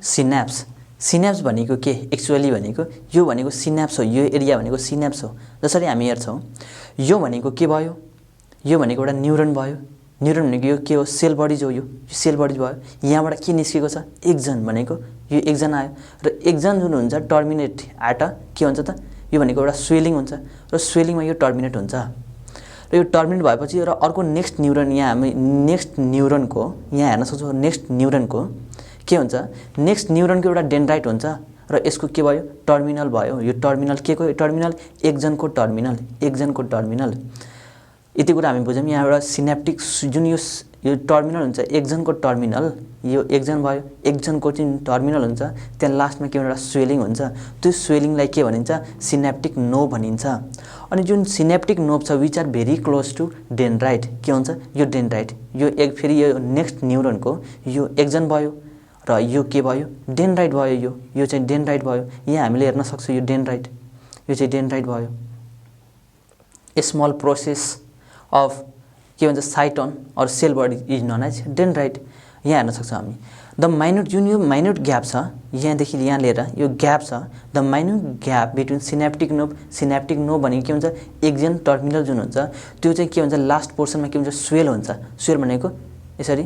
सिन्याप्स। सिन्याप्स भनेको के एक्चुअली भनेको यो भनेको सिन्याप्स हो, यो एरिया भनेको सिन्याप्स हो। जसरी हामी हेर्छौँ यो भनेको के भयो, यो भनेको एउटा न्युरोन भयो। न्युरोन भनेको यो के हो सेल बडी जो यो सेल बडी भयो। यहाँबाट के निस्केको छ एक्जन भनेको यो एक्जन आयो र एक्जन जुन हुन्छ टर्मिनेट एट के हुन्छ त यो भनेको एउटा स्वेलिङ हुन्छ र स्वेलिङमा यो टर्मिनेट हुन्छ र यो टर्मिनेट भएपछि र अर्को नेक्स्ट न्युरोन यहाँ हामी नेक्स्ट न्युरोनको यहाँ हेर्न सक्छौँ नेक्स्ट न्युरोनको के हुन्छ नेक्स्ट न्युरोनको एउटा डेन्ड्राइट हुन्छ र यसको के भयो टर्मिनल भयो। यो टर्मिनल के को टर्मिनल एक्जनको टर्मिनल यति कुरा हामी बुझ्यौँ। यहाँ एउटा सिनेप्टिक जुन यो टर्मिनल हुन्छ एक्जनको टर्मिनल यो एक्जन भयो एक्जनको जुन टर्मिनल हुन्छ त्यहाँ लास्टमा के एउटा स्वेलिङ हुन्छ त्यो स्वेलिङलाई के भनिन्छ सिनेप्टिक नोभ भनिन्छ। अनि जुन सिनेप्टिक नोभ छ which are very close to dendrite के हुन्छ यो डेन्ड्राइट यो एक फेरि यो नेक्स्ट न्युरोनको यो एक्जन भयो र यो के भयो डेन्ड्राइट भयो। यो चाहिँ डेन्ड्राइट भयो। यहाँ हामीले हेर्न सक्छौँ यो डेन्ड्राइट यो चाहिँ डेन्ड्राइट भयो। ए स्मल प्रोसेस अफ के भन्छ cyton or cell body is known as dendrite. यहाँ हेर्न सक्छौँ हामी द माइन्युट जुन यो माइन्युट ग्याप छ यहाँदेखि यहाँ लिएर यो ग्याप छ the minute gap between synaptic knob भनेको के हुन्छ एक्जन टर्मिनल जुन हुन्छ त्यो चाहिँ के हुन्छ लास्ट पोर्सनमा के हुन्छ स्वेल हुन्छ। स्वेल भनेको यसरी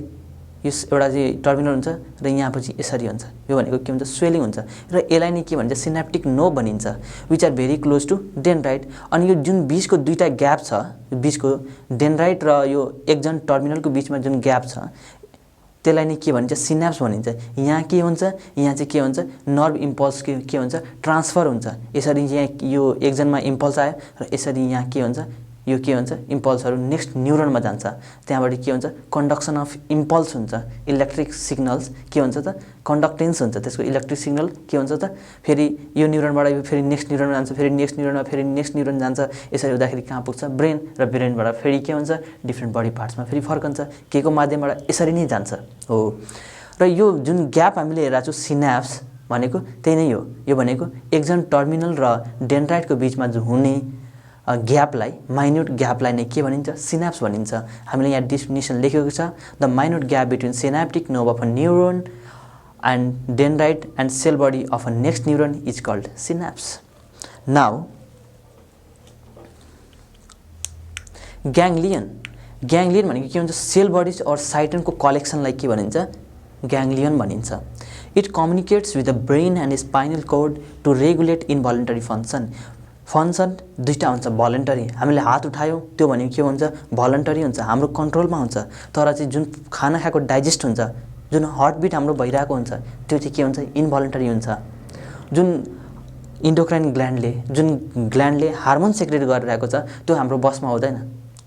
यो एउटा चाहिँ टर्मिनल हुन्छ र यहाँपछि यसरी हुन्छ यो भनेको के हुन्छ स्वेलिङ हुन्छ र यसलाई नै के भन्छ सिनेप्टिक नोभ भनिन्छ which are very close to dendrite. अनि यो जुन बिचको दुईटा ग्याप छ बिचको डेन्ड्राइट र यो एक्जन टर्मिनलको बिचमा जुन ग्याप छ त्यसलाई नै के भनिन्छ सिन्याप्स भनिन्छ। यहाँ के हुन्छ यहाँ चाहिँ के हुन्छ नर्भ इम्पल्स के हुन्छ ट्रान्सफर हुन्छ। यसरी यहाँ यो एक्जनमा इम्पल्स आयो र यसरी यहाँ के हुन्छ यो के हुन्छ इम्पल्सहरू नेक्स्ट न्युरोनमा जान्छ त्यहाँबाट के हुन्छ कन्डक्सन अफ इम्पल्स हुन्छ इलेक्ट्रिक सिग्नल्स के हुन्छ त कन्डक्टेन्स हुन्छ त्यसको इलेक्ट्रिक सिग्नल के हुन्छ त फेरि यो न्युरोनबाट यो फेरि नेक्स्ट न्युरोनमा जान्छ फेरि नेक्स्ट न्युरोनमा फेरि नेक्स्ट न्युरोन जान्छ यसरी हुँदाखेरि कहाँ पुग्छ ब्रेन र ब्रेनबाट फेरि के हुन्छ डिफ्रेन्ट बडी पार्ट्समा फेरि फर्कन्छ के को माध्यमबाट यसरी नै जान्छ हो। र यो जुन ग्याप हामीले हेरेको छौँ सिन्याप्स भनेको त्यही नै हो। यो भनेको एक्जन टर्मिनल र डेन्ड्राइटको बिचमा जो हुने ग्यापलाई माइन्युट ग्यापलाई नै के भनिन्छ सिन्याप्स भनिन्छ। हामीले यहाँ डेफिनिसन लेखेको छ the minute gap between synaptic knob of a neuron and dendrite and cell body of a next neuron is called synapse. Now ganglion भनेको के हुन्छ सेल बडिज अर साइटनको कलेक्सनलाई के भनिन्छ ग्याङ्लियन भनिन्छ। It communicates with the brain and spinal cord to regulate involuntary function दुईटा हुन्छ भलन्टरी हामीले हात उठायौँ त्यो भनेको के हुन्छ भलन्टरी हुन्छ हाम्रो कन्ट्रोलमा हुन्छ तर चाहिँ जुन खाना खाएको डाइजेस्ट हुन्छ जुन हार्टबिट हाम्रो भइरहेको हुन्छ त्यो चाहिँ के हुन्छ इन्भलन्टरी हुन्छ। जुन इन्डोक्राइन ग्ल्यान्डले हार्मोन सेक्रेट गरिरहेको छ त्यो हाम्रो बसमा हुँदैन।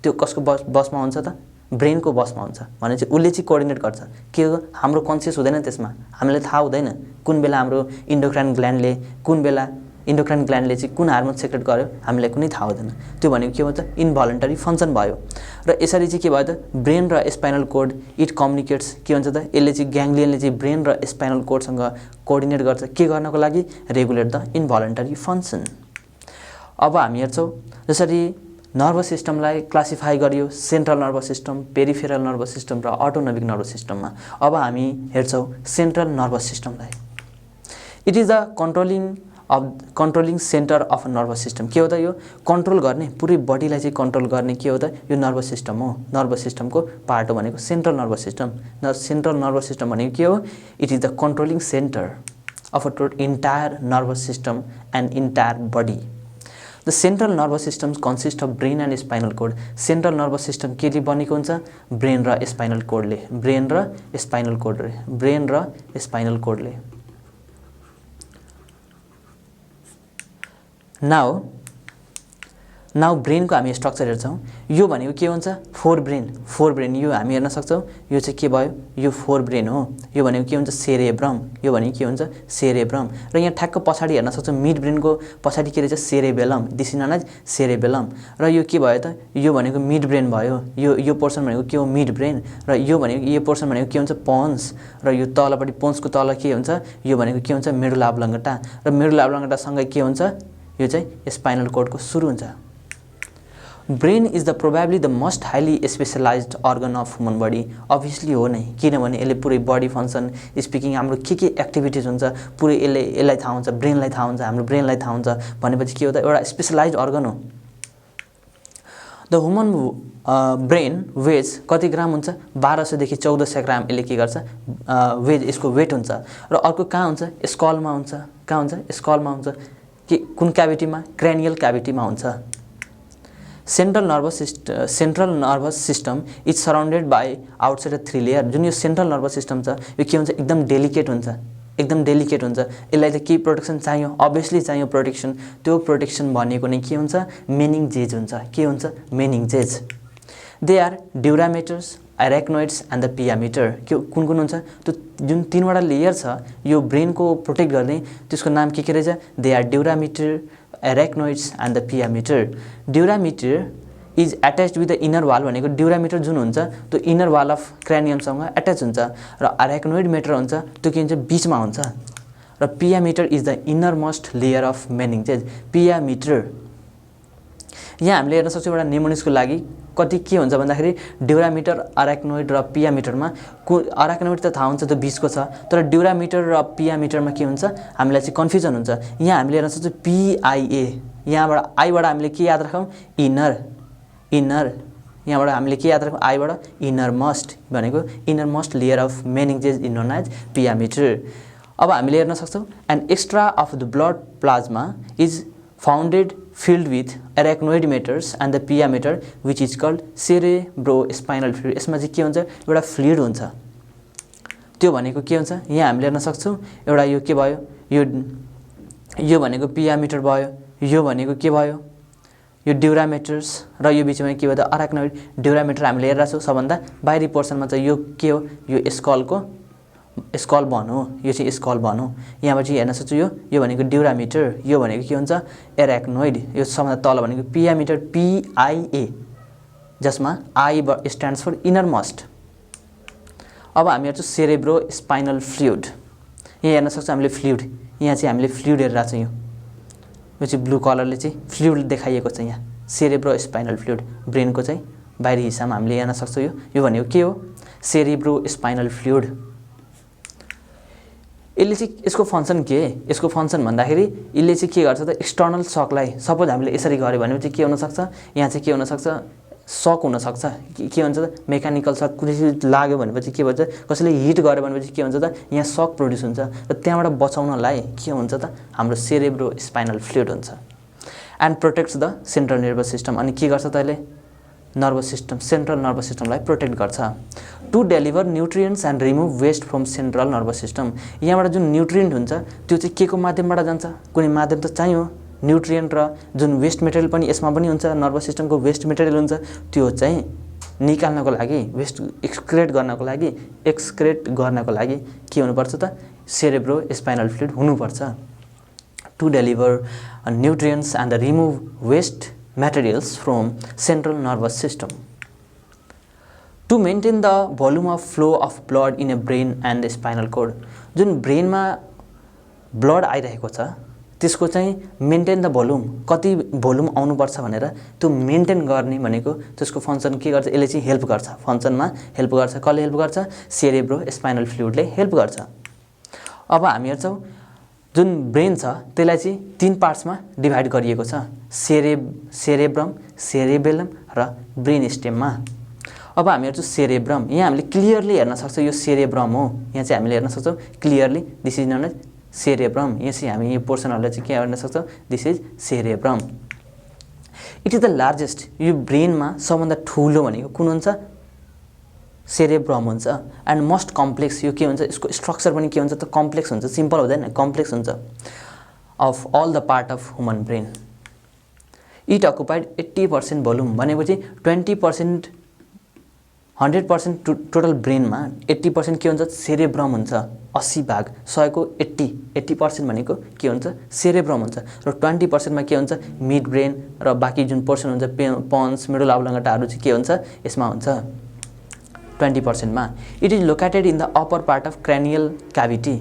त्यो कसको बसमा हुन्छ त ब्रेनको बसमा हुन्छ भने चाहिँ उसले चाहिँ कोअर्डिनेट गर्छ के हो हाम्रो कन्सियस हुँदैन त्यसमा हामीलाई थाहा हुँदैन कुन बेला हाम्रो इन्डोक्राइन ग्ल्यान्डले चाहिँ कुन हार्मोन सेक्रेट गर्यो हामीलाई कुनै थाहा हुँदैन। त्यो भनेको के भन्छ इन्भलन्टरी फङ्सन भयो। र यसरी चाहिँ के भयो त ब्रेन र स्पाइनल कोर्ड इट कम्युनिकेट्स के भन्छ त यसले चाहिँ ग्याङ्लियनले चाहिँ ब्रेन र स्पाइनल कोर्डसँग कोअर्डिनेट गर्छ के गर्नको लागि रेगुलेट द इन्भलन्टरी फङ्सन। अब हामी हेर्छौँ जसरी नर्भस सिस्टमलाई क्लासिफाई गरियो central nervous system peripheral nervous system र अटोनोमिक नर्भस सिस्टममा। अब हामी हेर्छौँ सेन्ट्रल नर्भस सिस्टमलाई। It is the controlling centre of nervous system के हो त यो कन्ट्रोल गर्ने पुरै बडीलाई चाहिँ कन्ट्रोल गर्ने के हो त यो नर्भस सिस्टम हो। नर्भस सिस्टमको पार्ट हो भनेको central nervous system. Central nervous system भनेको के हो it is the controlling centre of a entire nervous system and entire body. The central nervous system consist of brain and spinal cord. Central nervous system केले बनेको हुन्छ brain र spinal कोर्डले। Now ब्रेनको हामी structure हेर्छौँ यो भनेको के हुन्छ फोर ब्रेन यो हामी हेर्न सक्छौँ यो चाहिँ के भयो यो फोर ब्रेन हो। यो भनेको के हुन्छ सेरेब्रम यो भनेको के हुन्छ सेरेब्रम र यहाँ ठ्याक्क पछाडि हेर्न सक्छौँ मिड ब्रेनको पछाडि के रहेछ cerebellum this is known as cerebellum. र यो के भयो त यो भनेको मिड ब्रेन भयो यो पोर्सन भनेको के हो मिड ब्रेन र यो भनेको यो पोर्सन भनेको के हुन्छ पोन्स र यो तलपट्टि पोन्सको तल के हुन्छ यो भनेको के हुन्छ मेडुला अब्लङ्गटा र मेडुला अब्लङ्गटासँगै के हुन्छ यो चाहिँ स्पाइनल कोर्डको सुरु हुन्छ। Brain is the probably the most highly specialised organ of human body. Obviously हो नै, किनभने यसले पुरै बडी फङ्सन स्पिकिङ हाम्रो के एक्टिभिटिज हुन्छ पुरै यसलाई थाहा हुन्छ, ब्रेनलाई थाहा हुन्छ, हाम्रो ब्रेनलाई थाहा हुन्छ भनेपछि के हो त एउटा स्पेसलाइज्ड अर्गन हो। द ह्युमन ब्रेन वेज कति ग्राम हुन्छ? 1200 देखि 1400 ग्राम यसले के गर्छ वेज यसको वेट हुन्छ। र अर्को कहाँ हुन्छ? स्कलमा हुन्छ। कहाँ हुन्छ? स्कलमा हुन्छ। कि कुन क्याभिटीमा? क्रेनियल क्याभिटीमा हुन्छ। Central nervous system is surrounded by outside 3 layer. जुन यो सेन्ट्रल नर्भस सिस्टम छ यो के हुन्छ? एकदम डेलिकेट हुन्छ, एकदम डेलिकेट हुन्छ। यसलाई त के प्रोटेक्सन चाहियो? अभियसली चाहियो प्रोटेक्सन। त्यो प्रोटेक्सन भनेको नै के हुन्छ? मेनिन्जेज हुन्छ। के हुन्छ? Meninges. They are duramaters, arachnoids and the piamater. के कुन कुन हुन्छ? त्यो जुन 3वटा लेयर छ यो ब्रेनको प्रोटेक्ट गर्ने त्यसको नाम के रहेछ? They are duramater, arachnoids and the piamater. Duramater is attached with the inner wall भनेको ड्युरामिटर जुन हुन्छ त्यो इनर वाल अफ क्रेनियमसँग एट्याच हुन्छ। र एराक्नोइड मेटर हुन्छ त्यो के हुन्छ? बिचमा हुन्छ। र piamater is the inner most layer of meninges. Piamater यहाँ हामीले हेर्न सक्छौँ एउटा निमोनिक्सको लागि कति के हुन्छ भन्दाखेरि ड्युरामिटर, अराक्नोइड र पियामिटरमा अराक्नोइड त थाहा हुन्छ त्यो बिचको छ, तर ड्युरामिटर र पियामिटरमा के हुन्छ हामीलाई चाहिँ कन्फ्युजन हुन्छ। यहाँ हामीले हेर्न सक्छौँ पिआइए, यहाँबाट आईबाट हामीले के याद राखौँ? इनर। यहाँबाट हामीले के याद राखौँ? आईबाट इनर मोस्ट भनेको inner most layer of meninges is known as piamater. अब हामीले हेर्न सक्छौँ an extra of the blood plasma is founded filled with arachnoid matters and the pia matter which is called cerebrospinal fluid। यसमा चाहिँ के हुन्छ? एउटा फ्लुइड हुन्छ। त्यो भनेको के हुन्छ? यहाँ हामीले हेर्न सक्छौँ एउटा यो के भयो? यो भनेको पिया मिटर भयो, यो भनेको के भयो? यो ड्युरामेटर्स र यो बिचमा के भयो त? अराक्नोइड। ड्युरामेटर हामीले हेरिरहेको छौँ सबभन्दा बाहिरी पोर्सनमा चाहिँ यो के हो? यो स्कल बन हो, यो चाहिँ स्कल बन हो। यहाँबाट चाहिँ हेर्न सक्छु यो भनेको ड्युरामिटर, यो भनेको के हुन्छ? एराक्नोइड। यो सबभन्दा तल भनेको पियामिटर, पिआइए, जसमा I stands for innermost. अब हामी हेर्छौँ सेरेब्रो स्पाइनल फ्लुइड। यहाँ हेर्न सक्छौँ हामीले फ्लुइड, यहाँ चाहिँ हामीले फ्लुइड हेरिरहेको छौँ। यो चाहिँ ब्लू कलरले चाहिँ फ्लुइड देखाइएको छ। यहाँ सेरेब्रो स्पाइनल फ्लुइड ब्रेनको चाहिँ बाहिरी हिस्सामा हामीले हेर्न सक्छौँ। यो भनेको के हो? Cerebro spinal fluid. यसले चाहिँ यसको फङ्सन के? यसको फङ्सन भन्दाखेरि यसले चाहिँ के गर्छ त? एक्सटर्नल सकलाई सपोज हामीले यसरी गऱ्यो भने चाहिँ के हुनसक्छ? यहाँ चाहिँ के हुनसक्छ? सक हुनसक्छ। के हुन्छ त? मेकानिकल सक। कुनै चिज लाग्यो भनेपछि के भन्छ? कसैले हिट गर्यो भनेपछि के हुन्छ त? यहाँ सक प्रोड्युस हुन्छ। र त्यहाँबाट बचाउनलाई के हुन्छ त? हाम्रो सेरेब्रो स्पाइनल फ्लुइड हुन्छ। And protects the central nervous system. अनि के गर्छ त यसले? नर्भस सिस्टम, सेन्ट्रल नर्भस सिस्टमलाई प्रोटेक्ट गर्छ। To deliver nutrients and remove waste from central nervous system. यहाँबाट जुन न्युट्रिएन्ट हुन्छ त्यो चाहिँ के को माध्यमबाट जान्छ? कुनै माध्यम त चाहियो। न्युट्रिएन्ट र जुन वेस्ट मेटेरियल पनि यसमा पनि हुन्छ, नर्भस सिस्टमको वेस्ट मेटेरियल हुन्छ, त्यो चाहिँ निकाल्नको लागि, वेस्ट एक्सक्रेट गर्नको लागि के हुनुपर्छ त? सेरेब्रो स्पाइनल फ्लुइड हुनुपर्छ। To deliver nutrients and remove waste materials from central nervous system. To maintain the volume of flow of blood in a brain and the spinal cord। जुन ब्रेनमा blood आइरहेको छ त्यसको चाहिँ मेन्टेन द भोल्युम, कति volume आउनुपर्छ भनेर त्यो maintain गर्ने भनेको त्यसको फङ्सन के गर्छ? यसले चाहिँ हेल्प गर्छ, फङ्सनमा हेल्प गर्छ। कसले हेल्प गर्छ? सेरेब्रो स्पाइनल फ्लुइडले हेल्प गर्छ। अब हामी हेर्छौँ जुन ब्रेन छ त्यसलाई चाहिँ 3 पार्ट्समा डिभाइड गरिएको छ, सेरेब्रम, सेरेबेलम र ब्रेन स्टेममा। अब हामी हेर्छौँ सेरेब्रम। यहाँ हामीले क्लियरली हेर्न सक्छौँ यो सेरेब्रम हो। यहाँ चाहिँ हामीले हेर्न सक्छौँ clearly this is known as cerebrum. यहाँ चाहिँ हामी यो पोर्सनहरूलाई चाहिँ के हेर्न सक्छौँ? This is cerebrum. It is the largest. यो ब्रेनमा सबभन्दा ठुलो भनेको कुन हुन्छ? सेरेब्रम हुन्छ। And most complex. यो के हुन्छ? यसको स्ट्रक्चर पनि के हुन्छ त? कम्प्लेक्स हुन्छ, सिम्पल हुँदैन, कम्प्लेक्स हुन्छ। Of all the part of human brain. It occupied 80% volume भनेपछि 20%, 100% टोटल ब्रेनमा 80% के हुन्छ? सेरेब्रम हुन्छ। 80 भाग 100को 80% भनेको के हुन्छ? सेरेब्रम हुन्छ। र 20%मा के हुन्छ? मिड ब्रेन र बाँकी जुन पोर्सन हुन्छ पन्स, मेडुला अब्लाङ्गाटाहरू चाहिँ के हुन्छ? यसमा हुन्छ 20%मा। It is located in the upper part of cranial cavity.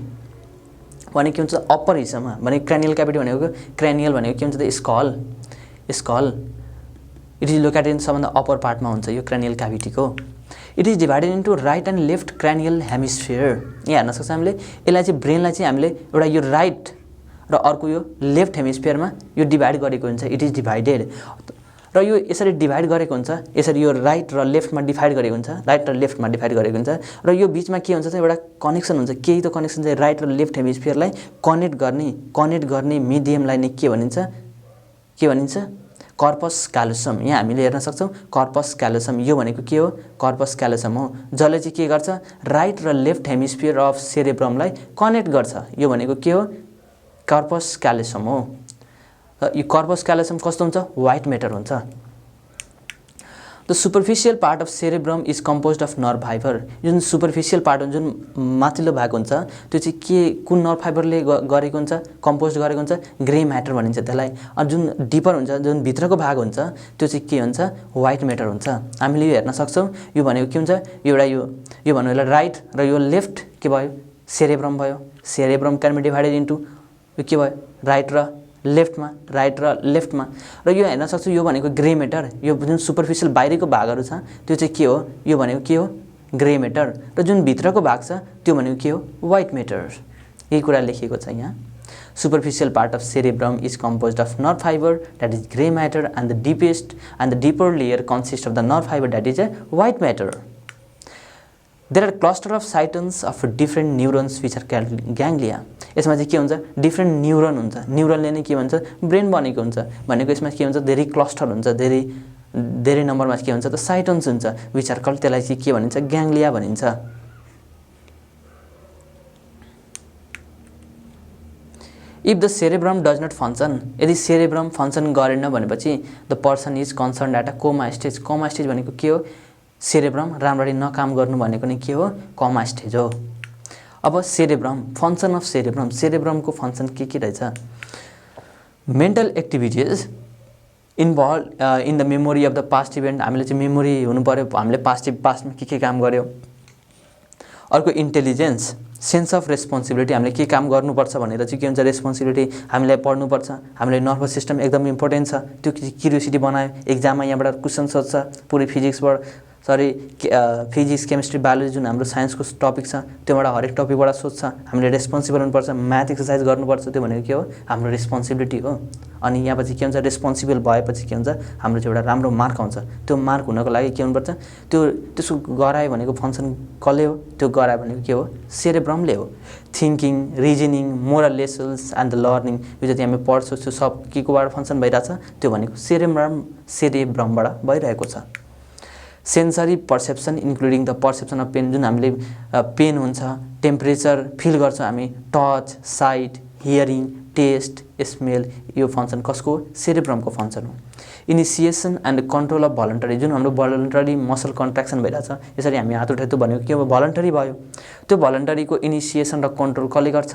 भनेको के हुन्छ? अप्पर हिस्सामा। भने क्रेनियल क्याभिटी भनेको क्रेनियल भनेको के हुन्छ त? Skull. It is located in सबभन्दा अप्पर पार्टमा हुन्छ यो क्रानियल क्याभिटीको। It is divided into right and left cranial hemisphere. यहाँ हेर्न सक्छ हामीले यसलाई चाहिँ ब्रेनलाई चाहिँ हामीले एउटा यो राइट र अर्को यो लेफ्ट हेमिस्फियरमा यो डिभाइड गरेको हुन्छ। इट इज डिभाइडेड र यो यसरी डिभाइड गरेको हुन्छ, यसरी यो राइट र लेफ्टमा डिभाइड गरेको हुन्छ, राइट र लेफ्टमा डिभाइड गरेको हुन्छ र यो बिचमा के हुन्छ त एउटा कनेक्सन हुन्छ, केही त कनेक्सन चाहिँ राइट र लेफ्ट हेमिस्फियरलाई कनेक्ट गर्ने मिडियमलाई नै के भनिन्छ कर्पस क्यालोसम। यहाँ हामीले हेर्न सक्छौँ कर्पस क्यालोसम, यो भनेको के हो कर्पस क्यालोसम हो, जसले चाहिँ के गर्छ राइट र लेफ्ट हेमिस्फियर अफ सेरेब्रमलाई कनेक्ट गर्छ। यो भनेको के हो कर्पस क्यालोसम हो। यो कर्पस क्यालोसम कस्तो हुन्छ व्हाइट म्याटर हुन्छ। The superficial part of cerebrum is composed of nerve fibre. जुन सुपरफिसियल पार्ट हुन्छ, जुन माथिल्लो भाग हुन्छ, त्यो चाहिँ के कुन नर्भ फाइबरले गरेको हुन्छ कम्पोज गरेको हुन्छ ग्रे म्याटर भनिन्छ त्यसलाई। अनि जुन डिपर हुन्छ, जुन भित्रको भाग हुन्छ त्यो चाहिँ के हुन्छ व्हाइट म्याटर हुन्छ। हामीले यो हेर्न सक्छौँ, यो भनेको के हुन्छ एउटा यो भन्नु होला राइट र यो लेफ्ट के भयो सेरेब्रम भयो। Cerebrum can be divided into यो के भयो राइट र लेफ्टमा र यो हेर्न सक्छु यो भनेको ग्रे म्याटर। यो जुन सुपरफिसियल बाहिरको भागहरू छ त्यो चाहिँ के हो, यो भनेको के हो ग्रे म्याटर र जुन भित्रको भाग छ त्यो भनेको के हो व्हाइट म्याटर। यही कुरा लेखिएको छ यहाँ। Superficial part of cerebrum is composed of nerve fibre that is grey matter and the deeper layer consist of the nerve fibre that is white matter. There are cluster of cytons of different neurons which are ganglia. यसमा चाहिँ के हुन्छ different neuron हुन्छ, न्युरोनले नै के भन्छ brain बनेको हुन्छ भनेको। यसमा के हुन्छ धेरै क्लस्टर हुन्छ, धेरै नम्बरमा के हुन्छ त साइटन्स हुन्छ विच आर कल्ड, त्यसलाई चाहिँ के भनिन्छ ग्याङ्ग्लिया भनिन्छ। If the cerebrum does not function, यदि सेरेब्रम फङ्सन गरेन भनेपछि the person is concern at a coma stage. Coma stage भनेको के हो सेरेब्रम राम्ररी नकाम गर्नु भनेको नै के हो कोमा स्टेज हो। अब सेरेब्रम फङ्सन अफ सेरेब्रमको फङ्सन के रहेछ mental activities involve in the memory of the past event. हामीले चाहिँ मेमोरी हुनु पर्यो, हामीले पास्टमा के काम गर्यो। अर्को इन्टेलिजेन्स सेन्स अफ रेस्पोन्सिबिलिटी, हामीले के काम गर्नुपर्छ भनेर चाहिँ के हुन्छ रेस्पोन्सिबिलिटी हामीलाई पढ्नुपर्छ। हामीले नर्भस सिस्टम एकदम इम्पोर्टेन्ट छ, त्यो क्युरियोसिटी बनायो एक्जाममा यहाँबाट क्वेसन सोध्छ पुरै फिजिक्स केमिस्ट्री बायोलोजी जुन हाम्रो साइन्सको टपिक छ त्योबाट हरेक टपिकबाट सोध्छ। हामीले रेस्पोन्सिबल हुनुपर्छ, म्याथ एक्सर्साइज गर्नुपर्छ, त्यो भनेको के हो हाम्रो रेस्पोन्सिबिलिटी हो। अनि यहाँपछि के हुन्छ रेस्पोन्सिबल भएपछि के हुन्छ हाम्रो चाहिँ एउटा राम्रो मार्क आउँछ। त्यो मार्क हुनको लागि के हुनुपर्छ त्यसको गरायो भनेको फङ्सन कसले हो, त्यो गरायो भनेको के हो सेरेब्रमले हो। Thinking reasoning moral lessons and the learning यो जति हामी पढ्छौँ त्यो सब के कोबाट फङ्सन भइरहेछ त्यो भनेको सेरेब्रमबाट भइरहेको छ। Sensory perception including the perception of pain, जुन हामीले पेन हुन्छ टेम्परेचर फिल गर्छौँ हामी, touch sight hearing taste smell, यो फङ्सन कसको सेरेब्रमको फङ्सन हो। Initiation and control of voluntary, जुन हाम्रो भलन्टरी मसल कन्ट्र्याक्सन भइरहेछ यसरी हामी हात उठायो त्यो भनेको के हो भलन्टरी भयो। त्यो भलन्टरीको इनिसिएसन र कन्ट्रोल कसले गर्छ,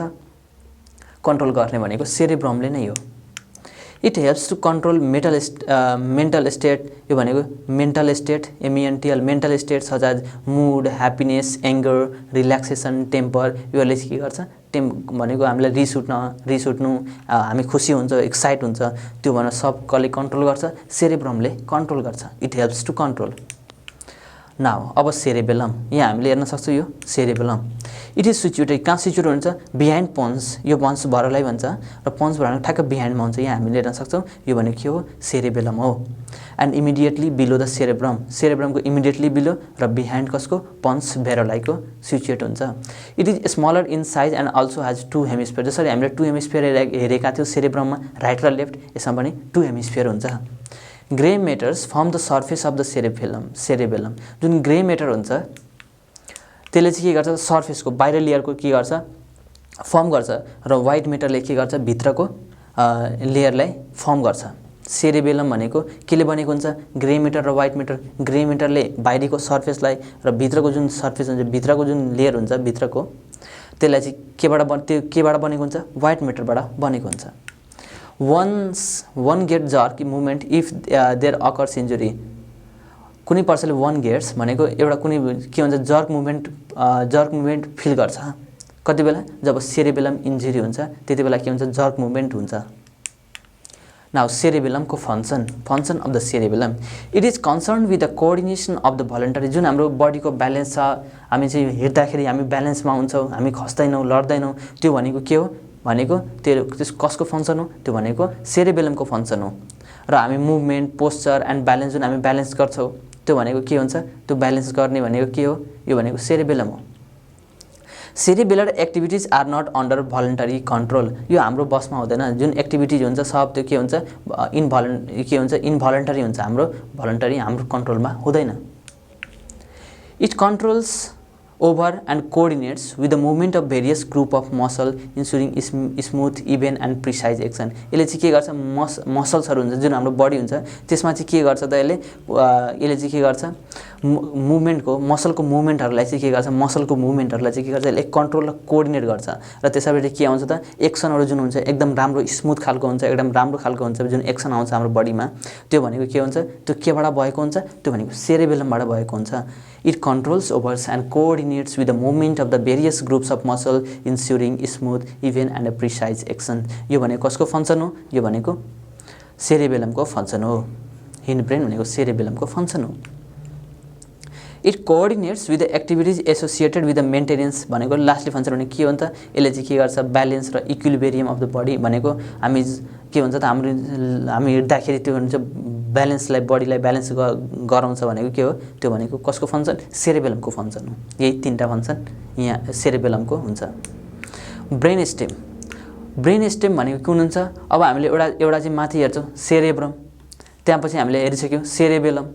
कन्ट्रोल गर्ने भनेको सेरेब्रमले नै हो। It helps to control mental state, यो भनेको mental state MENTL mental state such as mood happiness anger relaxation temper, योले चाहिँ के गर्छ भनेको हामीलाई रिस उठ्नु हामी खुसी हुन्छ एक्साइट हुन्छ त्यो भनेर सब कसले कन्ट्रोल गर्छ सेरेब्रमले कन्ट्रोल गर्छ। It helps to control. Now अब सेरेबेलम, यहाँ हामीले हेर्न सक्छौँ यो सेरेबेलम इट इज सिचुएटेड कहाँ सिचुएट हुन्छ बिहाइन्ड पन्स, यो पन्स भरलाई भन्छ र पन्स भर ठ्याक्क बिहाइन्डमा हुन्छ। यहाँ हामीले हेर्न सक्छौँ यो भनेको के हो सेरेबेलम हो। And immediately below the cerebrum, सेरेब्रमको इमिडिएटली बिलो र बिहाइन्ड कसको पन्स भेरोलाइको सिचुएट हुन्छ। It is smaller in size and also has 2 hemisphere, जसरी हामीले 2 हेमिस्फियर हेरेका थियौँ सेरेब्रममा राइट र लेफ्ट, यसमा पनि 2 हेमिस्फियर हुन्छ। Grey matters form the surface of the cerebellum, जुन ग्रे मेटर हुन्छ त्यसले चाहिँ के गर्छ सर्फेसको बाहिर लेयरको के गर्छ फर्म गर्छ र व्हाइट मेटरले के गर्छ भित्रको लेयरलाई फर्म गर्छ। सेरेबेलम भनेको केले बनेको हुन्छ ग्रे मेटर र व्हाइट मेटर। ग्रे मेटरले बाहिरको सर्फेसलाई र भित्रको जुन सर्फेस हुन्छ भित्रको जुन लेयर हुन्छ भित्रको त्यसलाई चाहिँ केबाट बनेको हुन्छ व्हाइट मेटरबाट बनेको हुन्छ। one get jerk movement if there occurs injury, कुनै पर्सनले 1 गेट्स भनेको एउटा कुनै के हुन्छ जर्क मुभमेन्ट फिल गर्छ कति बेला जब सेरेबेलम इन्जुरी हुन्छ त्यति बेला के हुन्छ जर्क मुभमेन्ट हुन्छ। नाउ सेरेबेलमको function of the cerebellum, it is concern with the coordination of the voluntary. जुन हाम्रो बडीको ब्यालेन्स छ, हामी चाहिँ हिँड्दाखेरि हामी ब्यालेन्समा हुन्छौँ, हामी खस्दैनौँ, लड्दैनौँ, त्यो भनेको के हो भनेको त्यो कसको फङ्सन हो, त्यो भनेको सेरेबेलमको फङ्सन हो। र हामी मुभमेन्ट, पोस्चर एन्ड ब्यालेन्स, जुन हामी ब्यालेन्स गर्छौँ त्यो भनेको के हुन्छ, त्यो ब्यालेन्स गर्ने भनेको के हो, यो भनेको सेरेबेलम हो। Cerebellar activities are not under voluntary control, यो हाम्रो बसमा हुँदैन। जुन एक्टिभिटिज हुन्छ सब त्यो के हुन्छ, इनभलन्टरी हुन्छ, हाम्रो भलन्टरी हाम्रो कन्ट्रोलमा हुँदैन। It controls over and coordinates with the movement of various group of muscle ensuring smooth even and precise action. यसले चाहिँ के गर्छ, मसल्सहरू हुन्छ जुन हाम्रो बडी हुन्छ त्यसमा चाहिँ के गर्छ त, यसले चाहिँ के गर्छ, मुभमेन्टको मसलको मुभमेन्टहरूलाई चाहिँ के गर्छ, मसलको मुभमेन्टहरूलाई चाहिँ के गर्छ, यसले कन्ट्रोल र कोअर्डिनेट गर्छ। र त्यसैबाट के आउँछ त, एक्सनहरू जुन हुन्छ एकदम राम्रो स्मुथ खालको हुन्छ, एकदम राम्रो खालको हुन्छ, जुन एक्सन आउँछ हाम्रो बडीमा त्यो भनेको के हुन्छ, त्यो केबाट भएको हुन्छ, त्यो भनेको सेरेबेलमबाट भएको हुन्छ। It controls overs and coordinates with the movement of the various groups of muscle ensuring smooth even and precise action. यो भनेको कसको फङ्सन हो, यो भनेको सेरेबेलमको फङ्सन हो। हिन्ड ब्रेन भनेको सेरेबेलमको फङ्सन हो। It coordinates with the activities associated with the maintenance भनेको लास्टली फङ्सन भनेको के हो त, यसले चाहिँ के गर्छ, ब्यालेन्स र इक्विलिब्रियम अफ द बडी भनेको हामी के हुन्छ त, हामी हिँड्दाखेरि त्यो हुन्छ ब्यालेन्सलाई, बडीलाई ब्यालेन्स गराउँछ भनेको के हो, त्यो भनेको कसको फङ्सन, सेरेबेलमको फङ्सन हो। यही तीनटा फङ्सन यहाँ सेरेबेलमको हुन्छ। ब्रेन स्टेम, ब्रेन स्टेम भनेको कुन हुन्छ, अब हामीले एउटा चाहिँ माथि हेर्छौँ सेरेब्रम, त्यहाँपछि हामीले हेरिसक्यौँ सेरेबेलम,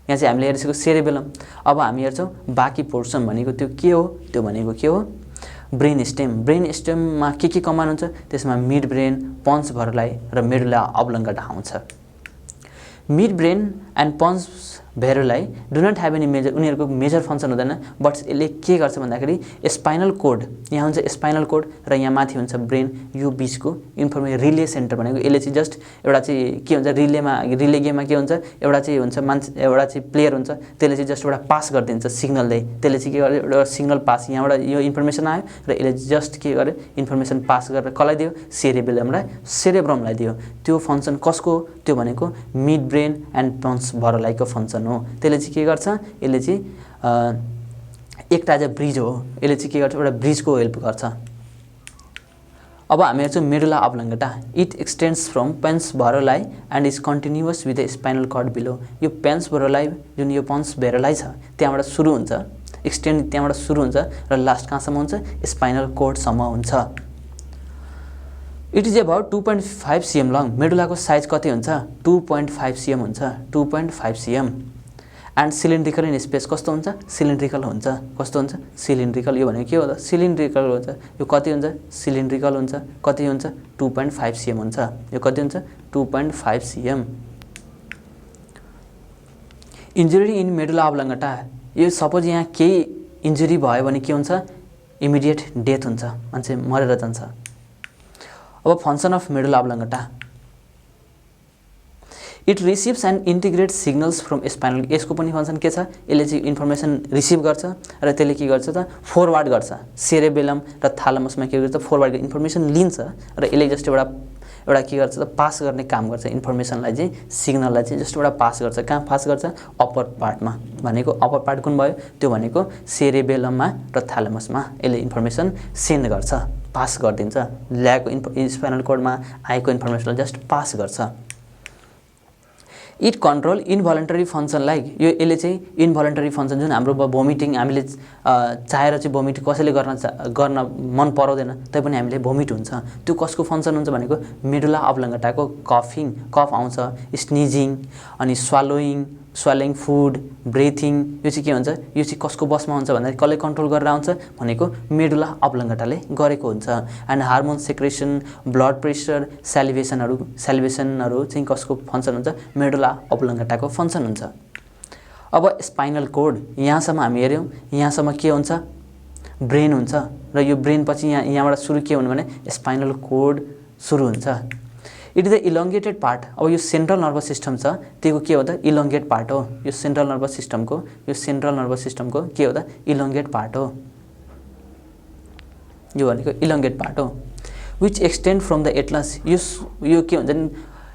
यहाँ चाहिँ हामीले हेरिसक्यौँ सेरेबेलम। अब हामी हेर्छौँ बाँकी पोर्सन भनेको त्यो के हो, त्यो भनेको के हो, ब्रेन स्टेम। ब्रेन स्टेममा के कमान हुन्छ, त्यसमा मिड ब्रेन, पन्स भेरुलाई र मेडुला अब्लङ्गाटा आउँछ। Mid brain and pons varolii do not have any major, उनीहरूको मेजर फङ्सन हुँदैन, बट यसले के गर्छ भन्दाखेरि स्पाइनल कोड, यहाँ हुन्छ स्पाइनल कोड र यहाँ माथि हुन्छ ब्रेन, यो बिचको इन्फर्मेसन रिले सेन्टर भनेको यसले चाहिँ जस्ट एउटा चाहिँ के हुन्छ, रिले गेममा के हुन्छ, एउटा चाहिँ हुन्छ मान्छे, एउटा चाहिँ प्लेयर हुन्छ, त्यसले चाहिँ जस्ट एउटा पास गरिदिन्छ सिग्नल दिए, त्यसले चाहिँ के गर्यो, एउटा सिग्नल पास, यहाँबाट यो इन्फर्मेसन आयो र यसले जस्ट के गर्यो, इन्फर्मेसन पास गरेर कसलाई दियो, सेरेब्रमलाई दियो। त्यो फङ्सन कसको, त्यो भनेको मिड ब्रेन एन्ड पन्स भेरुलाईको फङ्सन हो। त्यसले चाहिँ के गर्छ, यसले चाहिँ एउटा चाहिँ ब्रिज हो, यसले चाहिँ के गर्छ, एउटा ब्रिजको हेल्प गर्छ। अब हामी हेर्छौँ medulla oblongata, it extends from pons varolii and is continuous with the spinal cord below. यो पेन्स भेरुलाई, जुन यो पन्स भेरुलाई छ त्यहाँबाट सुरु हुन्छ, एक्सटेन्ड त्यहाँबाट सुरु हुन्छ र लास्ट कहाँसम्म हुन्छ, स्पाइनल कोर्डसम्म हुन्छ। It is about 2.5 cm long. मेडुलाको साइज कति हुन्छ, 2.5 cm हुन्छ, 2.5 cm। And cylindrical in space कस्तो हुन्छ, सिलिन्ड्रिकल हुन्छ, कस्तो हुन्छ, सिलिन्ड्रिकल। यो भनेको के हो त, सिलिन्ड्रिकल हुन्छ। यो कति हुन्छ, सिलिन्ड्रिकल हुन्छ, कति हुन्छ, 2.5 cm हुन्छ। यो कति हुन्छ, 2.5 cm। इन्जुरी इन मेडुला अब्लङ्गाटा, यो सपोज यहाँ केही इन्जुरी भयो भने के हुन्छ, इमिडिएट डेथ हुन्छ, मान्छे मरेर जान्छ। अब function of medulla oblongata, it receives and integrates signals from spinal. यसको पनि फङ्सन के छ, यसले चाहिँ इन्फर्मेसन रिसिभ गर्छ र त्यसले के गर्छ त, फरवर्ड गर्छ सेरेबेलम र थालमसमा, के गर्छ, फरवर्ड इन्फर्मेसन लिन्छ र यसले जस्ट एउटा के गर्छ त, पास गर्ने काम गर्छ, इन्फर्मेसनलाई चाहिँ, सिग्नललाई चाहिँ जस्ट एउटा पास गर्छ। कहाँ पास गर्छ, अप्पर पार्टमा, भनेको अप्पर पार्ट कुन भयो, त्यो भनेको सेरेबेलममा र थालमसमा यसले इन्फर्मेसन सेन्ड गर्छ, पास गरिदिन्छ। ल्याएको स्पाइनल कोर्डमा आएको इन्फर्मेसनलाई जस्ट पास गर्छ। इट कन्ट्रोल इनभलन्टरी फङ्सन, लाइक यो यसले चाहिँ इनभलन्टरी फङ्सन, जुन हाम्रो भोमिटिङ, हामीले चाहेर चाहिँ भोमिट कसैले गर्न मन पराउँदैन तैपनि हामीले भोमिट हुन्छ, त्यो कसको फङ्सन हुन्छ भनेको मेडुला अब्लङ्गाटाको। कफ आउँछ, स्निजिङ, अनि स्वालोइङ फुड, ब्रेथिङ, यो चाहिँ के हुन्छ, यो चाहिँ कसको बसमा हुन्छ भन्दाखेरि कसले कन्ट्रोल गरेर आउँछ भनेको मेडुला अब्लङ्गाटाले गरेको हुन्छ। And hormone secretion, blood pressure, सेलिभेसनहरू चाहिँ कसको फङ्सन हुन्छ, मेडुला अब्लङ्गाटाको फङ्सन हुन्छ। अब स्पाइनल कोर्ड, यहाँसम्म हामी हेऱ्यौँ, यहाँसम्म के हुन्छ, ब्रेन हुन्छ र यो ब्रेन पछि यहाँबाट सुरु के हुनु भने स्पाइनल कोर्ड सुरु हुन्छ। It is the elongated part. अब यो सेन्ट्रल नर्भस सिस्टम छ, त्यो के हो त, इलोङ्गेट पार्ट हो। यो सेन्ट्रल नर्भस सिस्टमको के हो त, इलोङ्गेट पार्ट हो। यो भनेको इलोङ्गेट पार्ट हो। Which extend from the Atlas, यो के हुन्छ नि,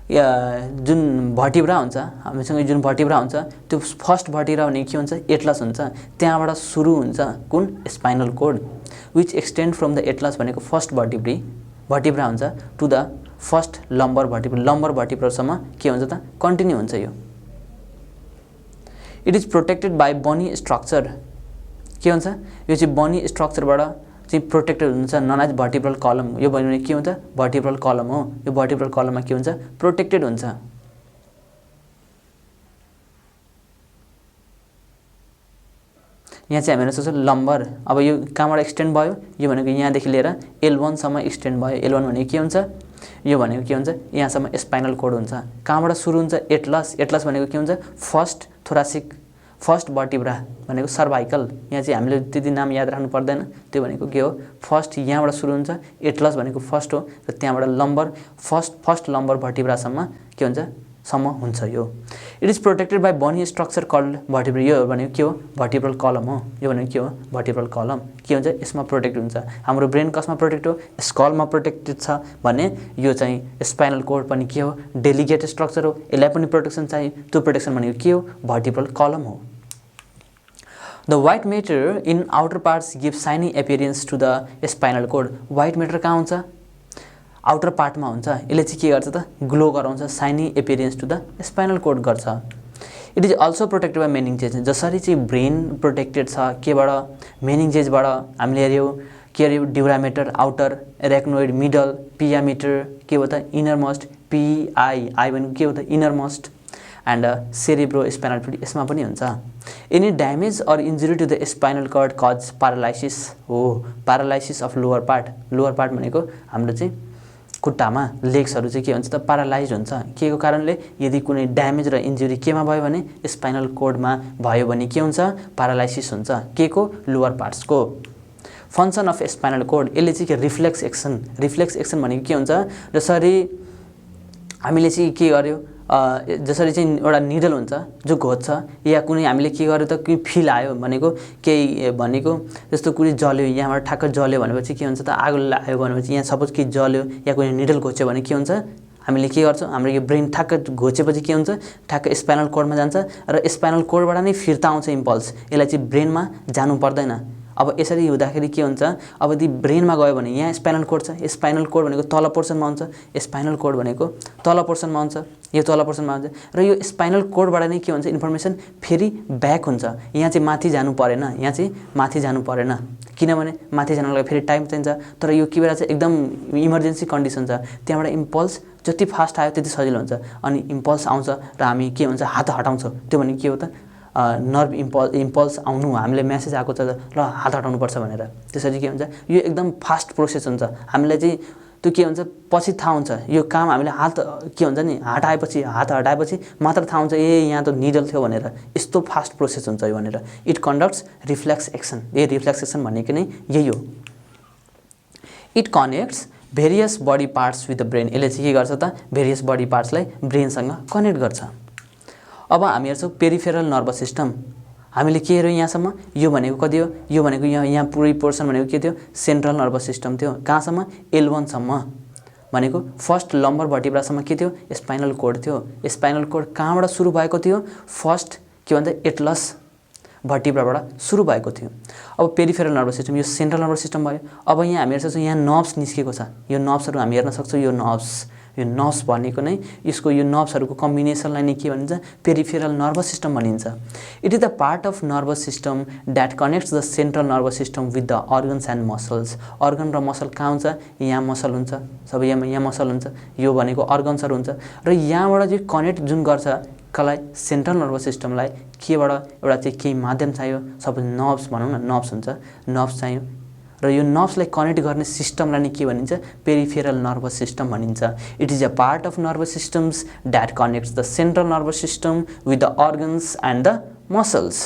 जुन भर्टिब्रा हुन्छ हामीसँग जुन भर्टिब्रा हुन्छ त्यो फर्स्ट भर्टिब्रा भनेको के हुन्छ एटलस हुन्छ त्यहाँबाट सुरु हुन्छ कुन spinal code which extend from the Atlas भनेको फर्स्ट भर्टिब्रा हुन्छ टु द फर्स्ट लम्बर भर्टिब्रासम्म के हुन्छ त कन्टिन्यू हुन्छ यो इट इज प्रोटेक्टेड बाई बनी स्ट्रक्चर के हुन्छ यो चाहिँ बनी स्ट्रक्चरबाट चाहिँ प्रोटेक्टेड हुन्छ नन एज भर्टिब्रल कलम यो भन्ने के हुन्छ भर्टिब्रल कलम हो यो भर्टिब्रल कलममा के हुन्छ प्रोटेक्टेड हुन्छ यहाँ चाहिँ हामी हेर्न सक्छौँ लम्बर अब यो कहाँबाट एक्सटेन्ड भयो यो भनेको यहाँदेखि लिएर L1 सम्म एक्सटेन्ड भयो L1 भनेको के हुन्छ यो भनेको के हुन्छ यहाँसम्म स्पाइनल कोड हुन्छ कहाँबाट सुरु हुन्छ एटलस भनेको के हुन्छ फर्स्ट थोरासिक फर्स्ट भर्टिब्रा भनेको सर्भाइकल यहाँ चाहिँ हामीले त्यति नाम याद राख्नु पर्दैन त्यो भनेको के हो फर्स्ट यहाँबाट सुरु हुन्छ एटलस भनेको फर्स्ट हो र त्यहाँबाट लम्बर फर्स्ट लम्बर भर्टिब्रासम्म के हुन्छ सम्म हुन्छ यो इट इज प्रोटेक्टेड बाई बनी स्ट्रक्चर कल्ड भर्टिब्रा यो भनेको के हो भर्टिब्रल कलम हो यो भनेको के हो भर्टिब्रल कलम के हुन्छ यसमा प्रोटेक्ट हुन्छ हाम्रो ब्रेन कसमा प्रोटेक्ट हो स्कलमा प्रोटेक्टेड छ भने यो चाहिँ स्पाइनल कोड पनि के हो डेलिगेट स्ट्रक्चर हो यसलाई पनि प्रोटेक्सन चाहियो त्यो प्रोटेक्सन भनेको के हो भर्टिब्रल कलम हो the white matter in outer parts give shiny appearance to the spinal cord white matter कहाँ हुन्छ आउटर पार्टमा हुन्छ यसले चाहिँ के गर्छ त ग्लो गराउँछ shiny appearance to the spinal cord गर्छ it is also protected by meninges जसरी चाहिँ ब्रेन प्रोटेक्टेड छ केबाट मेनिन्जेजबाट हामीले हेऱ्यौँ के अरे ड्युरामेटर आउटर एरेक्नोइड मिडल पियामिटर के हो त इनर मोस्ट पिआई भनेको के हो त innermost and cerebro spinal fluid यसमा पनि हुन्छ any damage or injury to the spinal cord cause paralysis हो प्यारालाइसिस अफ लोअर पार्ट भनेको हाम्रो चाहिँ खुट्टामा लेग्सहरू चाहिँ के हुन्छ त प्यारालाइज हुन्छ के को कारणले यदि कुनै ड्यामेज र इन्जुरी केमा भयो भने स्पाइनल कोडमा भयो भने के हुन्छ प्यारालाइसिस हुन्छ के को लोअर पार्ट्सको फङ्सन अफ स्पाइनल कोड यसले चाहिँ के रिफ्लेक्स एक्सन भनेको के हुन्छ जसरी हामीले चाहिँ के गर्यो जसरी चाहिँ एउटा निडल हुन्छ जो घोज्छ या कुनै हामीले के गर्यो त कुनै फिल आयो भनेको केही भनेको जस्तो कुनै जल्यो यहाँबाट ठ्याक्क जल्यो भनेपछि के हुन्छ त आगो लाग्यो भनेपछि यहाँ सपोज के जल्यो या कुनै निडल घोच्यो भने के हुन्छ हामीले के गर्छौँ हाम्रो यो ब्रेन ठ्याक्क घोचेपछि के हुन्छ ठ्याक्क स्पाइनल कोडमा जान्छ र स्पाइनल कोडबाट नै फिर्ता आउँछ इम्पल्स यसलाई चाहिँ ब्रेनमा जानु पर्दैन अब यसरी हुँदाखेरि के हुन्छ अब यदि ब्रेनमा गयो भने यहाँ स्पाइनल कोड छ स्पाइनल कोड भनेको तल पोर्सनमा हुन्छ स्पाइनल कोड भनेको तल पोर्सनमा हुन्छ यो तल पोर्सनमा हुन्छ र यो स्पाइनल कोडबाट नै के हुन्छ इन्फर्मेसन फेरि ब्याक हुन्छ यहाँ चाहिँ माथि जानु परेन किनभने माथि जानलाई फेरि टाइम चाहिन्छ तर यो के बेला चाहिँ एकदम इमर्जेन्सी कन्डिसन छ त्यहाँबाट इम्पल्स जति फास्ट आयो त्यति सजिलो हुन्छ अनि इम्पल्स आउँछ र हामी के हुन्छ हात हटाउँछौँ त्यो भने के हो त नर्भ इम्पल्स आउनु हामीले मेसेज आएको छ ल हात हटाउनुपर्छ भनेर त्यसरी के हुन्छ यो एकदम फास्ट प्रोसेस हुन्छ हामीलाई चाहिँ त्यो के हुन्छ पछि थाहा हुन्छ यो काम हामीले हात के हुन्छ नि हात हटाएपछि मात्र थाहा हुन्छ ए यहाँ त निडल थियो भनेर यस्तो फास्ट प्रोसेस हुन्छ यो भनेर it conducts reflex action reflex action भनेको नै यही हो it connects various body parts with the brain यसले चाहिँ के गर्छ त भेरियस बडी पार्ट्सलाई ब्रेनसँग कनेक्ट गर्छ अब हामी हेर्छौँ पेरिफेरल नर्भस सिस्टम हामीले के हेऱ्यौँ यहाँसम्म यो भनेको कति हो यो भनेको यहाँ पुरै पोर्सन भनेको के थियो सेन्ट्रल नर्भस सिस्टम थियो कहाँसम्म L1 सम्म भनेको फर्स्ट लम्बर भर्टिब्रासम्म के थियो स्पाइनल कोड थियो स्पाइनल कोड कहाँबाट सुरु भएको थियो फर्स्ट के भन्छ एटलस भर्टिब्राबाट सुरु भएको थियो अब पेरिफेरल नर्भस सिस्टम यो सेन्ट्रल नर्भस सिस्टम भयो अब यहाँ हामी हेर्न सक्छौँ यहाँ नर्भ्स निस्केको छ यो नर्भ्सहरू हामी हेर्न सक्छौँ यो नर्भ्स भनेको नै यसको यो नर्भ्सहरूको कम्बिनेसनलाई नै के भनिन्छ पेरिफेरल नर्भस सिस्टम भनिन्छ it is the part of nervous system that connects the central nervous system with the organs and muscles organ र मसल कहाँ हुन्छ यहाँ मसल हुन्छ सबै यहाँ मसल हुन्छ यो भनेको अर्गन्सहरू हुन्छ र यहाँबाट चाहिँ कनेक्ट जुन गर्छ कसलाई सेन्ट्रल नर्भस सिस्टमलाई केबाट एउटा चाहिँ केही माध्यम चाहियो सबै नर्भ्स भनौँ न नर्भ्स हुन्छ नर्भ्स चाहियो र यो नर्भ्सलाई कनेक्ट गर्ने सिस्टमलाई नै के भनिन्छ पेरिफेरल नर्भस सिस्टम भनिन्छ it is a part of nervous systems that connects the central nervous system with the organs and the muscles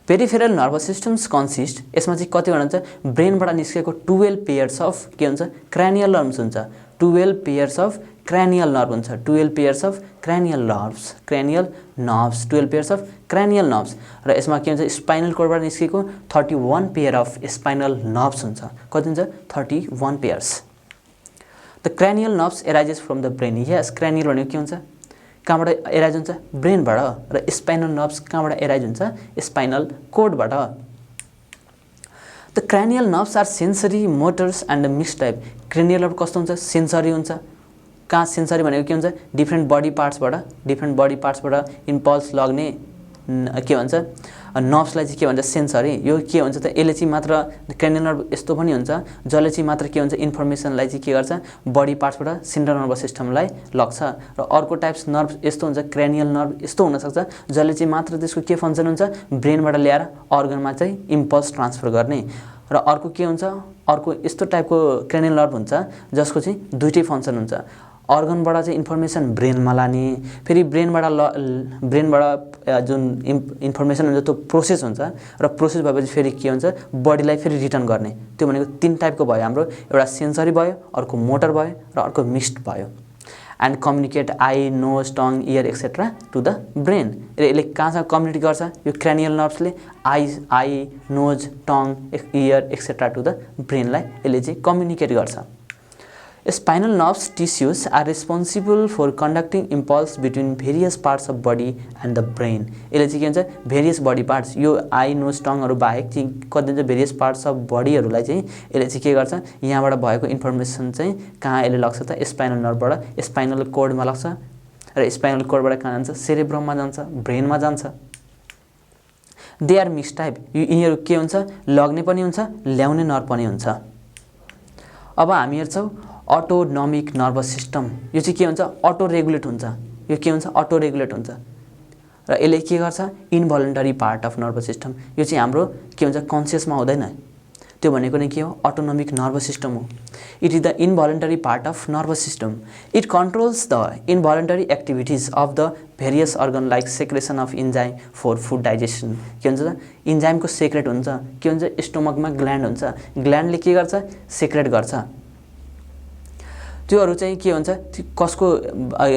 peripheral nervous systems consist यसमा चाहिँ कतिवटा हुन्छ ब्रेनबाट निस्केको 12 पेयर्स अफ के हुन्छ क्रानियल नर्भ्स हुन्छ 12 पेयर्स अफ cranial nerve हुन्छ 12 pairs of cranial nerves 12 pairs of cranial nerves र यसमा के हुन्छ स्पाइनल कोडबाट निस्केको 31 पेयर अफ स्पाइनल नर्भ्स हुन्छ कति हुन्छ 31 pairs the cranial nerves arises from the brain. यस, क्रेनियल भनेको के हुन्छ, कहाँबाट एराइज हुन्छ, ब्रेनबाट। र स्पाइनल नर्भ्स कहाँबाट एराइज हुन्छ, स्पाइनल कोर्डबाट। The cranial nerves are sensory, motors and mix type. Cranial nerve कस्तो हुन्छ, सेन्सरी हुन्छ। कहाँ सेन्सरी भनेको के हुन्छ, डिफ्रेन्ट बडी पार्ट्सबाट इम्पल्स लग्ने के भन्छ नर्भ्सलाई चाहिँ के भन्छ, सेन्सरी। यो के हुन्छ त, यसले चाहिँ मात्र क्रेनियल नर्भ यस्तो पनि हुन्छ जसले चाहिँ मात्र के हुन्छ, इन्फर्मेसनलाई चाहिँ के गर्छ, बडी पार्ट्सबाट सेन्ट्रल नर्भस सिस्टमलाई लग्छ। र अर्को टाइप्स नर्भ यस्तो हुन्छ, क्रेनियल नर्भ यस्तो हुनसक्छ जसले चाहिँ मात्र त्यसको के फङ्सन हुन्छ, ब्रेनबाट ल्याएर अर्गनमा चाहिँ इम्पल्स ट्रान्सफर गर्ने। र अर्को के हुन्छ, अर्को यस्तो टाइपको क्रेनियल नर्भ हुन्छ जसको चाहिँ दुईटै फङ्सन हुन्छ, अर्गनबाट चाहिँ इन्फर्मेसन ब्रेनमा लाने, फेरि ब्रेनबाट जुन इन्फर्मेसन हुन्छ त्यो प्रोसेस हुन्छ, र प्रोसेस भएपछि फेरि के हुन्छ, बडीलाई फेरि रिटर्न गर्ने। त्यो भनेको तीन टाइपको भयो हाम्रो, एउटा सेन्सरी भयो, अर्को मोटर भयो, र अर्को मिक्स्ड भयो। And communicate eye, nose, tongue, ear etcetera to the brain. यसले कहाँसँग कम्युनिकेट गर्छ, यो क्रेनियल नर्भ्सले eye, nose, tongue, ear etcetera to the ब्रेनलाई यसले चाहिँ कम्युनिकेट गर्छ। Spinal nerves tissues are responsible for conducting impulse between various parts of body and the brain. यसले चाहिँ के हुन्छ, भेरियस बडी पार्ट्स, यो आई, नोज, टङहरू बाहेक चाहिँ कति हुन्छ, भेरियस पार्ट्स अफ बडीहरूलाई चाहिँ यसले चाहिँ के गर्छ, यहाँबाट भएको इन्फर्मेसन चाहिँ कहाँ यसले लग्छ त, स्पाइनल नर्भबाट स्पाइनल कोर्डमा लग्छ, र स्पाइनल कोर्डबाट कहाँ जान्छ, सेरेब्रममा जान्छ, ब्रेनमा जान्छ। They are mix type. यिनीहरू के हुन्छ, लग्ने पनि हुन्छ, ल्याउने नर्भ पनि हुन्छ। अब हामी हेर्छौँ अटोनोमिक नर्भस सिस्टम। यो चाहिँ के हुन्छ, अटो रेगुलेट हुन्छ। यो के हुन्छ, अटो रेगुलेट हुन्छ, र यसले के गर्छ, इन्भोलन्टरी पार्ट अफ नर्भस सिस्टम। यो चाहिँ हाम्रो के हुन्छ, कन्सियसमा हुँदैन। त्यो भनेको नै के हो, अटोनोमिक नर्भस सिस्टम हो। It is the involuntary part of nervous system. It controls the involuntary activities of the various organ like secretion of enzyme for food digestion. के हुन्छ त, इन्जाइमको सेक्रेट हुन्छ, के हुन्छ, स्टोमकमा ग्ल्यान्ड हुन्छ, ग्ल्यान्डले के गर्छ, सेक्रेट गर्छ। त्योहरू चाहिँ के हुन्छ, कसको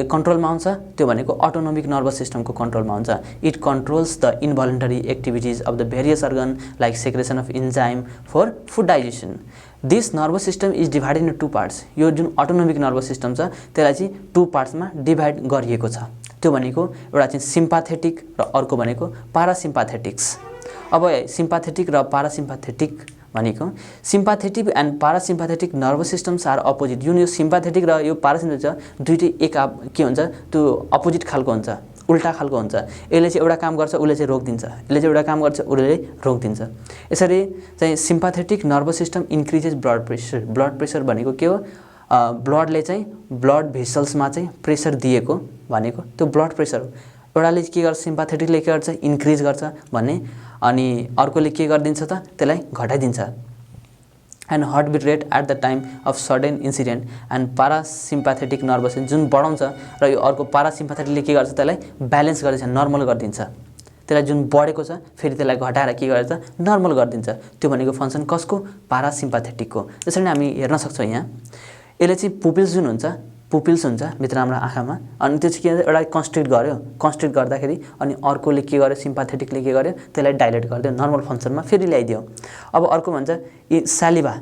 कन्ट्रोलमा हुन्छ, त्यो भनेको अटोनोमिक नर्भस सिस्टमको कन्ट्रोलमा हुन्छ। It controls the involuntary activities of the various organ like secretion of enzyme for food digestion. This nervous system is divided in two parts. यो जुन अटोनोमिक नर्भस सिस्टम छ त्यसलाई चाहिँ टू पार्ट्समा डिभाइड गरिएको छ। त्यो भनेको एउटा चाहिँ सिम्पाथेटिक र अर्को भनेको पारासिम्पाथेटिक्स। अब सिम्पाथेटिक र पारासिम्पाथेटिक भनेको, sympathetic and parasympathetic nervous systems are opposite. जुन यो सिम्पाथेटिक र यो पारासिम्पाथेटिक छ दुईटै के हुन्छ, त्यो अपोजिट खालको हुन्छ, उल्टा खालको हुन्छ। यसले चाहिँ एउटा काम गर्छ, उसले चाहिँ रोकिदिन्छ, यसले चाहिँ एउटा काम गर्छ, उसले रोकिदिन्छ। यसरी चाहिँ sympathetic nervous system increases blood pressure. Blood pressure भनेको के हो, ब्लडले चाहिँ ब्लड भेसल्समा चाहिँ प्रेसर दिएको भनेको त्यो ब्लड प्रेसर हो। एउटाले के गर्छ, सिम्पाथेटिकले के गर्छ, इन्क्रिज गर्छ भन्ने, अनि अर्कोले के गरिदिन्छ त, त्यसलाई घटाइदिन्छ। And heart beat rate at the time of sudden incident. And parasympathetic nervous जुन बढाउँछ र यो अर्को पारासिम्पाथेटिकले के गर्छ, त्यसलाई ब्यालेन्स गरिदिन्छ, नर्मल गरिदिन्छ। त्यसलाई जुन बढेको छ फेरि त्यसलाई घटाएर के गर्छ, नर्मल गरिदिन्छ। त्यो भनेको फङ्सन कसको, पारासिम्पाथेटिकको। त्यसरी नै हामी हेर्न सक्छौँ यहाँ, यसले चाहिँ पुपिल्स जुन हुन्छ, पुपिल्स हुन्छ भित्र हाम्रो आँखामा, अनि त्यो चाहिँ के भन्छ, एउटा कन्स्ट्रिक्ट गर्यो, कन्स्ट्रिक्ट गर्दाखेरि अनि अर्कोले के गर्यो, सिम्पाथेटिकले के गर्यो, त्यसलाई डाइलेट गरिदियो, नर्मल फङ्सनमा फेरि ल्याइदियो। अब अर्को भन्छ सालिभा।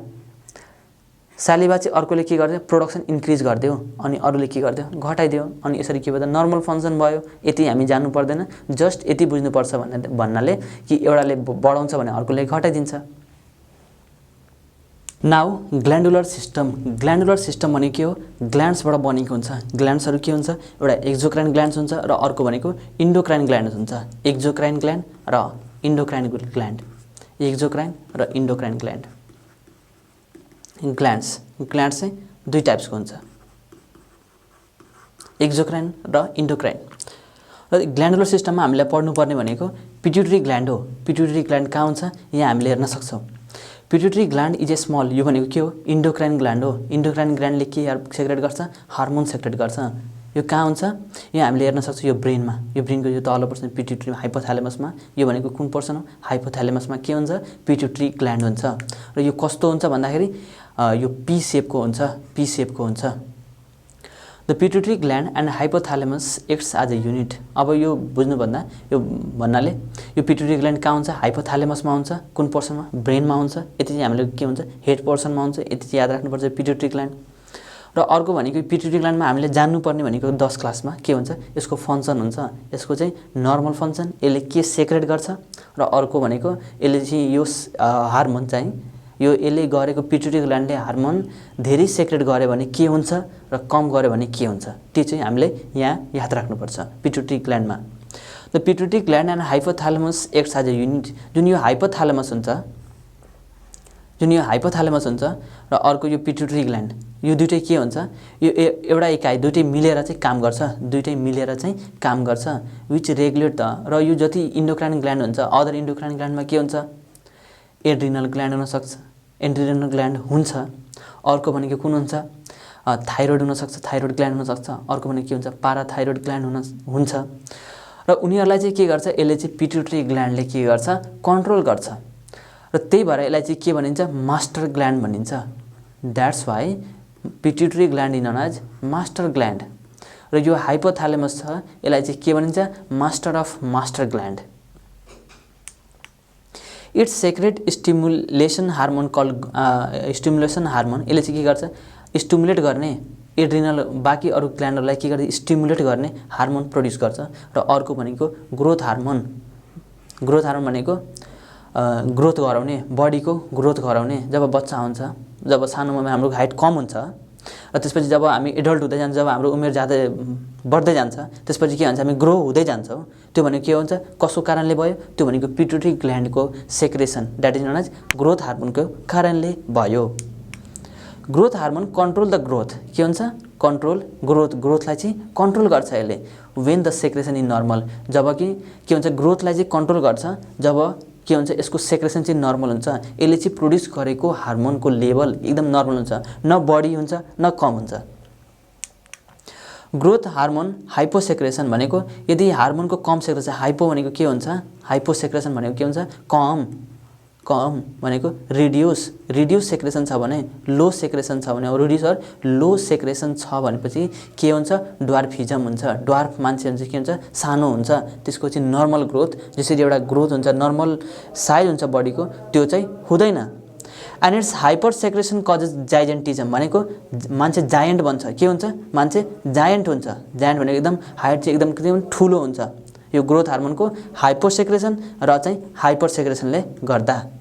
सालिभा चाहिँ अर्कोले के गर्यो, प्रोडक्सन इन्क्रिज गरिदियो, अनि अरूले के गरिदियो, घटाइदियो, अनि यसरी के भयो, नर्मल फङ्सन भयो। यति हामी जान्नु पर्दैन, जस्ट यति बुझ्नुपर्छ भन्नाले कि एउटाले बढाउँछ भने अर्कोले घटाइदिन्छ। Now glandular system. Glandular system भनेको के हो, ग्ल्यान्ड्सबाट बनेको हुन्छ। ग्ल्यान्ड्सहरू के हुन्छ, एउटा एक्जोक्राइन ग्ल्यान्ड्स हुन्छ र अर्को भनेको इन्डोक्राइन ग्ल्यान्ड हुन्छ। एक्जोक्राइन ग्ल्यान्ड र इन्डोक्राइन ग्ल्यान्ड, एक्जोक्राइन र इन्डोक्राइन ग्ल्यान्ड। ग्ल्यान्ड्स चाहिँ दुई टाइप्सको हुन्छ, एक्जोक्राइन र इन्डोक्राइन। र ग्ल्यान्डुलर सिस्टममा हामीलाई पढ्नुपर्ने भनेको पिट्युटरी ग्ल्यान्ड हो। पिट्युटरी ग्ल्यान्ड कहाँ हुन्छ, यहाँ हामीले हेर्न सक्छौँ। Pituitary gland is a small, यो भनेको के हो, इन्डोक्राइन ग्ल्यान्ड हो। इन्डोक्राइन ग्ल्यान्डले के सेक्रेट गर्छ, हार्मोन सेक्रेट गर्छ। यो कहाँ हुन्छ, यहाँ हामीले हेर्न सक्छौँ, यो ब्रेनमा, यो ब्रेनको यो तल्लो पोर्सन पिट्युटरी हाइपोथ्यालेमसमा। यो भनेको कुन पोर्सन हो, हाइपोथ्यालेमसमा के हुन्छ, पिट्युटरी ग्ल्यान्ड हुन्छ। र यो कस्तो हुन्छ भन्दाखेरि यो पी सेपको हुन्छ, पी सेपको हुन्छ। The pituitary gland and hypothalamus acts as a unit. अब यो बुझ्नुभन्दा यो भन्नाले यो पिट्युटरी ग्ल्यान्ड कहाँ हुन्छ, हाइपोथ्यालेमसमा हुन्छ, कुन पोर्सनमा, ब्रेनमा हुन्छ। यति चाहिँ हामीले के हुन्छ, हेड पोर्सनमा हुन्छ। यति चाहिँ याद राख्नुपर्छ, पिट्युटरी ग्ल्यान्ड। र अर्को भनेको पिट्युटरी ग्ल्यान्डमा हामीले जान्नुपर्ने भनेको 10 क्लासमा के हुन्छ, यसको फङ्सन हुन्छ, यसको चाहिँ नर्मल फङ्सन, यसले के सेक्रेट गर्छ, र अर्को भनेको यसले चाहिँ यो हार्मोन चाहिँ यो यसले गरेको पिट्युटरी ग्ल्यान्डले हार्मोन धेरै सेक्रेट गर्यो भने के हुन्छ र कम गर्यो भने के हुन्छ, त्यो चाहिँ हामीले यहाँ याद राख्नुपर्छ पिट्युटरी ग्ल्यान्डमा। The pituitary gland and hypothalamus acts as a unit, जुन यो हाइपोथालेमस हुन्छ, र अर्को यो पिट्युटरी ग्ल्यान्ड, यो दुइटै के हुन्छ, यो एउटा इकाइ दुइटै मिलेर चाहिँ काम गर्छ, विच रेगुलेट द, र यो जति इन्डोक्राइन ग्ल्यान्ड हुन्छ, अदर इन्डोक्राइन ग्ल्यान्डमा के हुन्छ, एड्रिनल ग्ल्यान्ड हुनसक्छ, एड्रिनल ग्ल्यान्ड हुन्छ, अर्को भनेको कुन हुन्छ, थाइरोइड हुनसक्छ, थाइरोइड ग्ल्यान्ड हुनसक्छ, अर्को भनेको के हुन्छ, पाराथाइरोइड ग्ल्यान्ड हुन्छ, र उनीहरूलाई चाहिँ के गर्छ, यसले चाहिँ पिट्युटरी ग्ल्यान्डले के गर्छ, कन्ट्रोल गर्छ, र त्यही भएर यसलाई चाहिँ के भनिन्छ, मास्टर ग्ल्यान्ड भनिन्छ। That's why pituitary gland is known as master gland, र यो हाइपोथालेमस छ, यसलाई चाहिँ के भनिन्छ, master of master gland. It's secrete stimulation hormone called stimulation hormone, यसले चाहिँ के गर्छ, स्टिमुलेट गर्ने एड्रिनल बाँकी अरू ग्ल्यान्डहरूलाई के गर्छ, स्टिमुलेट गर्ने हार्मोन प्रड्युस गर्छ, र अर्को भनेको ग्रोथ हार्मोन भनेको ग्रोथ गराउने, बडीको ग्रोथ गराउने, जब बच्चा हुन्छ, जब सानो उमेरमा हाम्रो हाइट कम हुन्छ, र त्यसपछि जब हामी एडल्ट हुँदै जान्छ, जब हाम्रो उमेर ज्यादा बढ्दै जान्छ, त्यसपछि के हुन्छ, हामी ग्रो हुँदै जान्छौँ, त्यो भनेको के हुन्छ, कसको कारणले भयो, त्यो भनेको पिट्युटरी ग्ल्यान्डको secretion, that is known as growth हार्मोनको कारणले भयो। Growth hormone control the growth, के हुन्छ, कन्ट्रोल ग्रोथलाई चाहिँ कन्ट्रोल गर्छ यसले, when the secretion in normal, जब कि के हुन्छ, ग्रोथलाई चाहिँ कन्ट्रोल गर्छ जब के हुन्छ, यसको सेक्रेसन चाहिँ नर्मल हुन्छ, यसले चाहिँ प्रड्युस गरेको हार्मोनको लेभल एकदम नर्मल हुन्छ, न बढी हुन्छ न कम हुन्छ। ग्रोथ हार्मोन हाइपोसेक्रेसन भनेको यदि हार्मोनको कम सेक्रेसन, हाइपो भनेको के हुन्छ, हाइपोसेक्रेसन भनेको के हुन्छ, कम भनेको रिड्युस सेक्रेसन छ भने, लो सेक्रेसन छ भने, रिड्युस अर लो सेक्रेसन छ भनेपछि के हुन्छ, ड्वार्फिजम हुन्छ, ड्वार्फ मान्छे हुन्छ, के हुन्छ, सानो हुन्छ, त्यसको चाहिँ नर्मल ग्रोथ, जसरी एउटा ग्रोथ हुन्छ, नर्मल साइज हुन्छ बडीको, त्यो चाहिँ हुँदैन। And its hyper secretion causes gigantism भनेको मान्छे जायन्ट बन्छ, के हुन्छ, मान्छे जायन्ट हुन्छ, जायन्ट भनेको एकदम हाइट चाहिँ एकदम ठुलो हुन्छ, यो ग्रोथ हार्मोनको हाइपर सेक्रेसन र चाहिँ हाइपर सेक्रेसनले गर्दा।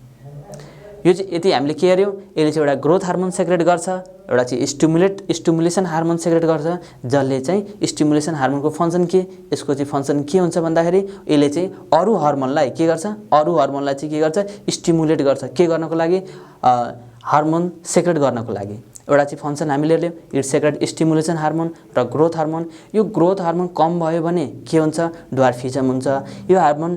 यो चाहिँ यति हामीले के गर्यौँ, यसले चाहिँ एउटा ग्रोथ हार्मोन सेक्रेट गर्छ, एउटा चाहिँ स्टिमुलेसन हार्मोन सेक्रेट गर्छ, जसले चाहिँ स्टिमुलेसन हार्मोनको फङ्सन के, यसको चाहिँ फङ्सन के हुन्छ भन्दाखेरि यसले चाहिँ अरू हार्मोनलाई के गर्छ, अरू हार्मोनलाई चाहिँ के गर्छ, स्टिमुलेट गर्छ, के गर्नको लागि, हार्मोन सेक्रेट गर्नको लागि। एउटा चाहिँ फङ्सन हामीले लियौँ, इट्स सेक्रेट स्टिमुलेसन हार्मोन र ग्रोथ हार्मोन। यो ग्रोथ हार्मोन कम भयो भने के हुन्छ, ड्वार्फिजम हुन्छ, यो हार्मोन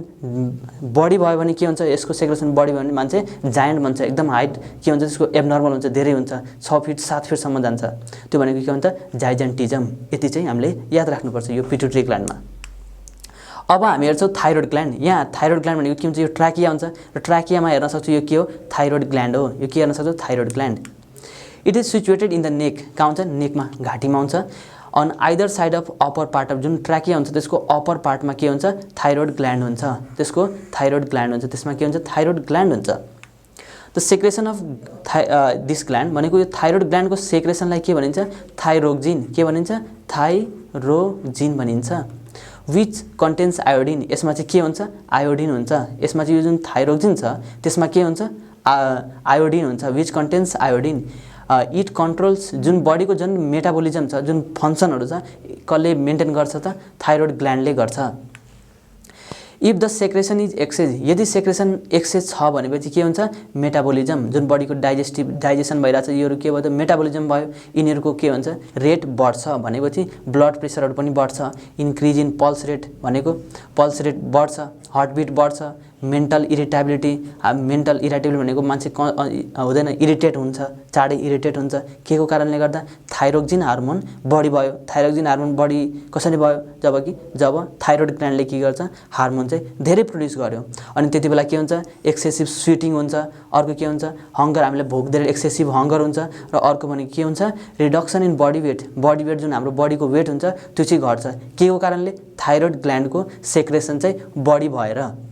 बढी भयो भने के हुन्छ, यसको सेक्रेसन बढी भयो भने मान्छे जायन्ट बन्छ, एकदम हाइट के हुन्छ, त्यसको एबनर्मल हुन्छ, धेरै हुन्छ, 6 फिट 7 फिटसम्म जान्छ, त्यो भनेको के हुन्छ, जाइजेन्टिजम। यति चाहिँ हामीले याद राख्नुपर्छ यो पिट्युटरी ग्ल्यान्डमा। अब हामी हेर्छौँ थाइरोइड ग्ल्यान्ड। यहाँ थाइरोइड ग्ल्यान्ड भनेको के हुन्छ, यो ट्र्याकिया हुन्छ, र ट्र्याकियामा हेर्न सक्छौँ यो के हो, थाइरोइड ग्ल्यान्ड हो, यो के हेर्न सक्छौँ, thyroid gland. It is situated in the neck, कहाँ हुन्छ, नेकमा, घाँटीमा हुन्छ, on either side of upper part of, जुन ट्र्याकिया हुन्छ त्यसको अप्पर पार्टमा के हुन्छ, थाइरोइड ग्ल्यान्ड हुन्छ, त्यसको थाइरोइड ग्ल्यान्ड हुन्छ, त्यसमा के हुन्छ, थाइरोइड ग्ल्यान्ड हुन्छ। The secretion of this gland भनेको यो थाइरोइड ग्ल्यान्डको सेक्रेसनलाई के भनिन्छ, थाइरोक्जिन, के भनिन्छ, थाइरोक्जिन भनिन्छ, विच कन्टेन्स आयोडिन, यसमा चाहिँ के हुन्छ, आयोडिन हुन्छ, यसमा चाहिँ यो जुन थाइरोक्जिन छ त्यसमा के हुन्छ, आयोडिन हुन्छ, which contents iodine. It controls, जुन बडीको जुन मेटाबोलिजम छ, जुन फङ्सनहरू छ, कसले मेन्टेन गर्छ त, थाइरोइड ग्ल्यान्डले गर्छ। If the secretion is excess, यदि सेक्रेसन एक्सेज छ भनेपछि के हुन्छ, मेटाबोलिजम, जुन बडीको डाइजेसन भइरहेछ, योहरू के भयो त, मेटाबोलिजम भयो, यिनीहरूको के हुन्छ, रेट बढ्छ भनेपछि ब्लड प्रेसरहरू पनि बढ्छ, इन्क्रिज इन पल्स रेट भनेको पल्स रेट बढ्छ, हार्टबिट बढ्छ, मेन्टल इरिटेबिलिटी भनेको मान्छे हुँदैन, इरिटेट हुन्छ, चाँडै इरिटेट हुन्छ, के को कारणले गर्दा, थाइरोक्जिन हार्मोन बढी भयो। थाइरोक्जिन हार्मोन बढी कसरी भयो, जब थाइरोइड ग्ल्यान्डले के गर्छ, हार्मोन चाहिँ धेरै प्रड्युस गर्यो, अनि त्यति बेला के हुन्छ, एक्सेसिभ स्विटिङ हुन्छ, अर्को के हुन्छ, हङ्गर, हामीलाई भोक धेरै एक्सेसिभ हङ्गर हुन्छ, र अर्को भनेको के हुन्छ, रिडक्सन इन बडी वेट जुन हाम्रो बडीको वेट हुन्छ त्यो चाहिँ घट्छ, के को कारणले, थाइरोइड ग्ल्यान्डको सेक्रेसन चाहिँ बढी भएर।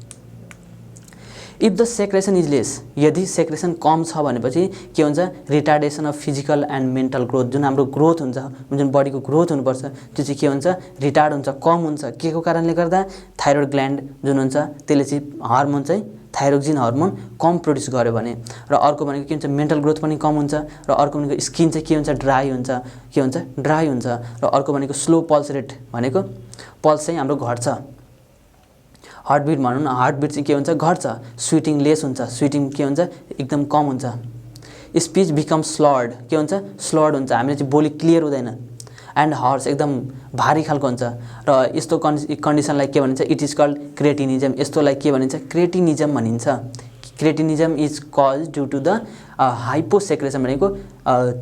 If the secretion is lace, यदि सेक्रेसन कम छ भनेपछि के हुन्छ, retardation of physical and mental growth, जुन हाम्रो ग्रोथ हुन्छ, जुन बडीको ग्रोथ हुनुपर्छ त्यो चाहिँ के हुन्छ, रिटार्ड हुन्छ, कम हुन्छ। के को कारणले गर्दा, थाइरोइड ग्ल्यान्ड जुन हुन्छ त्यसले चाहिँ हार्मोन चाहिँ थाइरोक्सिन हार्मोन कम प्रड्युस गर्यो भने। र अर्को भनेको के हुन्छ, मेन्टल ग्रोथ पनि कम हुन्छ। र अर्को भनेको स्किन चाहिँ के हुन्छ, ड्राई हुन्छ, के हुन्छ, ड्राई हुन्छ। र अर्को भनेको स्लो पल्स रेट, भनेको पल्स चाहिँ हाम्रो घट्छ, हार्टबिट भनौँ न, हार्टबिट चाहिँ के हुन्छ, घट्छ। स्विटिङ लेस हुन्छ, स्विटिङ के हुन्छ, एकदम कम हुन्छ। स्पिच बिकम स्लर्ड, के हुन्छ, स्लर्ड हुन्छ, हामीले चाहिँ बोली क्लियर हुँदैन। एन्ड हर्स, एकदम भारी खालको हुन्छ। र यस्तो कन्डिसनलाई के भनिन्छ, इट इज कल्ड क्रेटिनिजम। यस्तोलाई के भनिन्छ, क्रेटिनिजम भनिन्छ। Cretinism is cause due to the hyposecretion, भनेको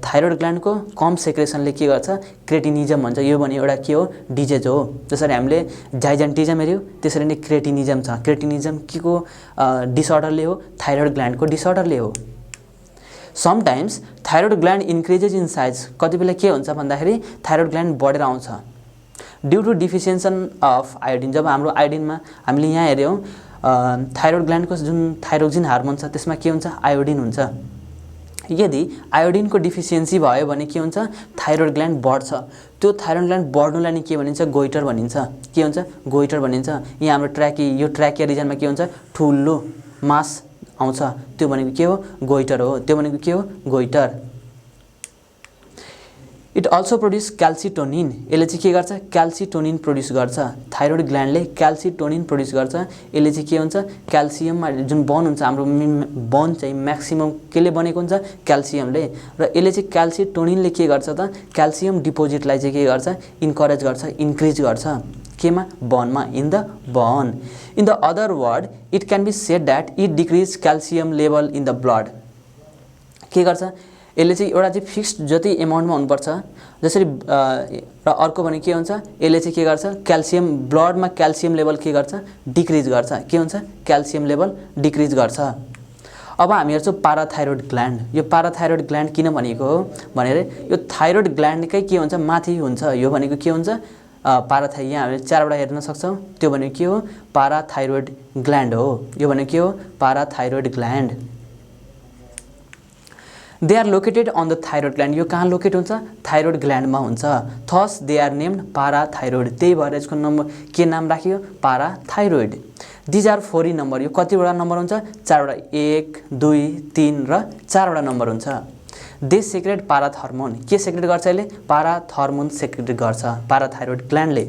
थाइरोइड ग्ल्यान्डको कम सेक्रेसनले के गर्छ, क्रेटिनिजम भन्छ। यो भने एउटा के हो, डिजिज हो। जसरी हामीले जाइजेन्टिजम हेऱ्यौँ त्यसरी नै क्रेटिनिजम छ। क्रेटिनिजम के को डिसअर्डरले हो, थाइरोइड ग्ल्यान्डको डिसअर्डरले हो। Sometimes thyroid gland increases in size, कति बेला के हुन्छ भन्दाखेरि थाइरोइड ग्ल्यान्ड बढेर आउँछ ड्यू टु डिफिसियन्सन अफ आयोडिन। जब हाम्रो आयोडिनमा हामीले यहाँ हेऱ्यौँ थाइरोइड ग्ल्यान्डको जुन थाइरोक्सिन हार्मोन छ त्यसमा के हुन्छ, आयोडिन हुन्छ। यदि आयोडिनको डिफिसियन्सी भयो भने के हुन्छ, थाइरोइड ग्ल्यान्ड बढ्छ। त्यो थाइरोइड ग्ल्यान्ड बढ्नुलाई नि के भनिन्छ, गोइटर भनिन्छ। के हुन्छ, गोइटर भनिन्छ। यहाँ हाम्रो यो ट्र्याकिया रिजनमा के हुन्छ, ठुलो मास आउँछ, त्यो भनेको के हो, गोइटर हो। त्यो भनेको के हो, गोइटर। इट अल्सो प्रोड्युस क्याल्सिटोनिन, यसले चाहिँ के गर्छ, क्याल्सिटोनिन प्रोड्युस गर्छ। थाइरोइड ग्ल्यान्डले क्याल्सिटोनिन प्रोड्युस गर्छ। यसले चाहिँ के हुन्छ, क्याल्सियममा जुन बन हुन्छ, हाम्रो बन चाहिँ म्याक्सिमम केले बनेको हुन्छ, क्याल्सियमले। र यसले चाहिँ क्याल्सिटोनिनले के गर्छ त, क्याल्सियम डिपोजिटलाई चाहिँ के गर्छ, इन्करेज गर्छ, इन्क्रिज गर्छ। केमा, बनमा, in the bone. In the other word it can be said that it decrease calcium level in the blood. के गर्छ, यसले चाहिँ एउटा चाहिँ फिक्स्ड जति एमाउन्टमा हुनुपर्छ, जसरी र अर्को भने के हुन्छ, यसले चाहिँ के गर्छ, क्याल्सियम ब्लडमा क्याल्सियम लेभल के गर्छ, डिक्रिज गर्छ। के हुन्छ, क्याल्सियम लेभल डिक्रिज गर्छ। अब हामी हेर्छौँ पाराथाइरोइड ग्ल्यान्ड। यो पाराथाइरोइड ग्ल्यान्ड किन भनेको हो भनेर, यो थाइरोइड ग्ल्यान्डकै के हुन्छ, माथि हुन्छ। यो भनेको के हुन्छ, पाराथाइ, यहाँ हामीले 4 वटा हेर्न सक्छौँ। त्यो भनेको के हो, पाराथाइरोइड ग्ल्यान्ड हो। यो भनेको के हो, parathyroid gland. They are located on the thyroid gland. यो कहाँ लोकेट हुन्छ, थाइरोइड ग्ल्यान्डमा हुन्छ। Thus they are named parathyroid, त्यही भएर यसको नम्बर के नाम राखियो, पाराथाइरोइड। These are 4 number. यो कतिवटा नम्बर हुन्छ, 4 वटा, 1, 2, 3 र 4 वटा नम्बर हुन्छ। दे सेक्रेट पाराथर्मोन, के सेक्रेट गर्छ यसले, पाराथर्मोन सेक्रेट गर्छ पाराथाइरोइड ग्ल्यान्डले।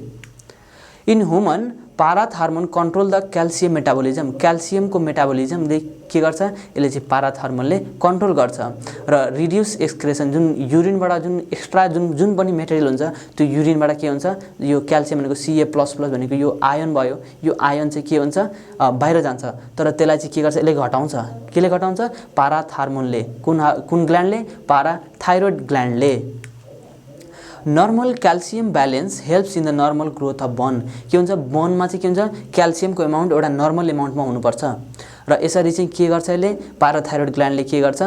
In human parathormone control the calcium metabolism, क्याल्सियमको मेटाबोलिजमले के गर्छ, यसले चाहिँ पाराथर्मोनले कन्ट्रोल गर्छ। र रिड्युस एक्सक्रेसन, जुन युरिनबाट जुन एक्स्ट्रा जुन पनि मेटेरियल हुन्छ त्यो युरिनबाट के हुन्छ, यो क्याल्सियम भनेको Ca++ भनेको यो आयन भयो, यो आयन चाहिँ के हुन्छ, बाहिर जान्छ। तर त्यसलाई चाहिँ के गर्छ, यसले घटाउँछ। केले घटाउँछ, पाराथर्मोनले। कुन ग्ल्यान्डले, पाराथाइरोइड ग्ल्यान्डले। Normal calcium balance helps in the normal growth of bone. के हुन्छ, बोनमा चाहिँ के हुन्छ, क्याल्सियमको एमाउन्ट एउटा नर्मल एमाउन्टमा हुनुपर्छ। र यसरी चाहिँ के गर्छ, यसले पाराथाइरोइड ग्ल्यान्डले के गर्छ,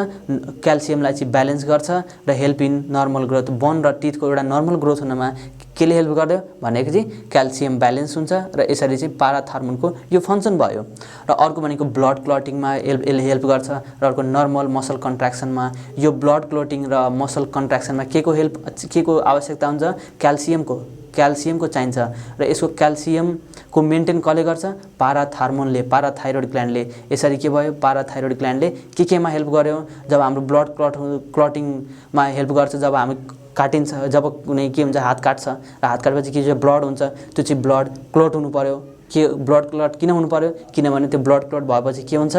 क्याल्सियमलाई चाहिँ ब्यालेन्स गर्छ र help in normal growth. Bone र टिथको एउटा नर्मल ग्रोथ हुनमा केले हेल्प गर्यो भनेको चाहिँ क्याल्सियम ब्यालेन्स हुन्छ। र यसरी चाहिँ पाराथर्मोनको यो फङ्सन भयो। र अर्को भनेको ब्लड क्लटिङमा यसले हेल्प गर्छ। र अर्को नर्मल मसल कन्ट्र्याक्सनमा। यो ब्लड क्लटिङ र मसल कन्ट्र्याक्सनमा के को आवश्यकता हुन्छ, क्याल्सियमको चाहिन्छ। र यसको क्याल्सियमको मेन्टेन कसले गर्छ, पाराथर्मोनले, पाराथाइरोइड ग्ल्यान्डले। यसरी के भयो, पाराथाइरोइड ग्ल्यान्डले केमा हेल्प गर्यो, जब हाम्रो ब्लड क्लटिङमा हेल्प गर्छ। जब हामी काटिन्छ, जब कुनै के हुन्छ, हात काट्छ र हात काटेपछि के चाहिँ ब्लड हुन्छ, त्यो चाहिँ ब्लड क्लट हुनु पर्यो। के ब्लड क्लट किन हुनु पर्यो, किनभने त्यो ब्लड क्लट भएपछि के हुन्छ,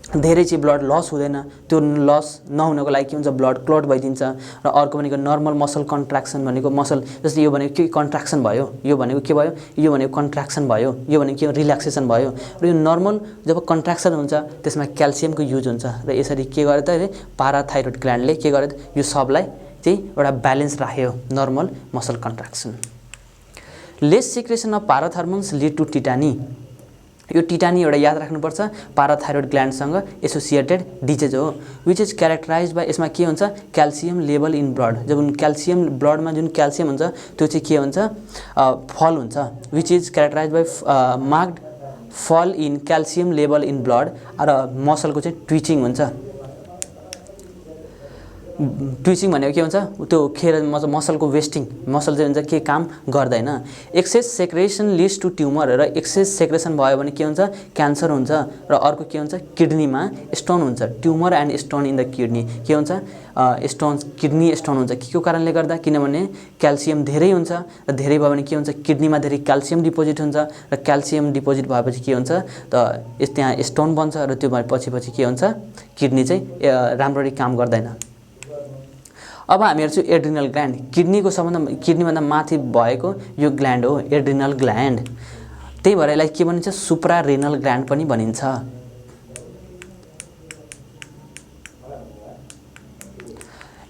धेरै चाहिँ ब्लड लस हुँदैन। त्यो लस नहुनको लागि के हुन्छ, ब्लड क्लट भइदिन्छ। र अर्को भनेको नर्मल मसल कन्ट्र्याक्सन, भनेको मसल जस्तै यो भनेको के कन्ट्र्याक्सन भयो, यो भनेको के भयो, यो भनेको कन्ट्र्याक्सन भयो, यो भनेको के रिल्याक्सेसन भयो। र यो नर्मल जब कन्ट्र्याक्सन हुन्छ त्यसमा क्याल्सियमको युज हुन्छ। र यसरी के गर्यो त, पाराथाइरोइड ग्ल्यान्डले के गर्यो, यो सबलाई चाहिँ एउटा ब्यालेन्स राख्यो, normal muscle contraction. Less secretion of parathormones lead to tetany. यो टिटानी एउटा याद राख्नुपर्छ, पाराथाइरोइड ग्ल्यान्डसँग एसोसिएटेड डिजिज हो। विच इज क्यारेक्टराइज बाई, यसमा के हुन्छ, क्याल्सियम लेभल इन ब्लड। जब क्याल्सियम ब्लडमा जुन क्याल्सियम हुन्छ त्यो चाहिँ के हुन्छ, फल हुन्छ। Which is characterize by marked fall in calcium level in blood र मसलको चाहिँ ट्विचिङ हुन्छ। ट्विचिङ भनेको के हुन्छ, त्यो खेर मसलको वेस्टिङ, मसल चाहिँ हुन्छ के काम गर्दैन। Excess secretion leads to tumour र एक्सेस सेक्रेसन भयो भने के हुन्छ, क्यान्सर हुन्छ। र अर्को के हुन्छ, किडनीमा स्टोन हुन्छ। Tumour and stone in the kidney के हुन्छ, स्टोन, किडनी स्टोन हुन्छ। के को कारणले गर्दा, किनभने क्याल्सियम धेरै हुन्छ र धेरै भयो भने के हुन्छ, किडनीमा धेरै क्याल्सियम डिपोजिट हुन्छ र क्याल्सियम डिपोजिट भएपछि के हुन्छ त त्यहाँ स्टोन बन्छ र त्यो पछि के हुन्छ, किडनी चाहिँ राम्ररी काम गर्दैन। अब हामी हेर्छौँ एड्रिनल ग्ल्यान्ड। किडनीको सबभन्दा किडनीभन्दा माथि भएको यो ग्ल्यान्ड हो एड्रिनल ग्ल्यान्ड। त्यही भएर यसलाई के भनिन्छ, सुप्रा रेनल ग्ल्यान्ड पनि भनिन्छ।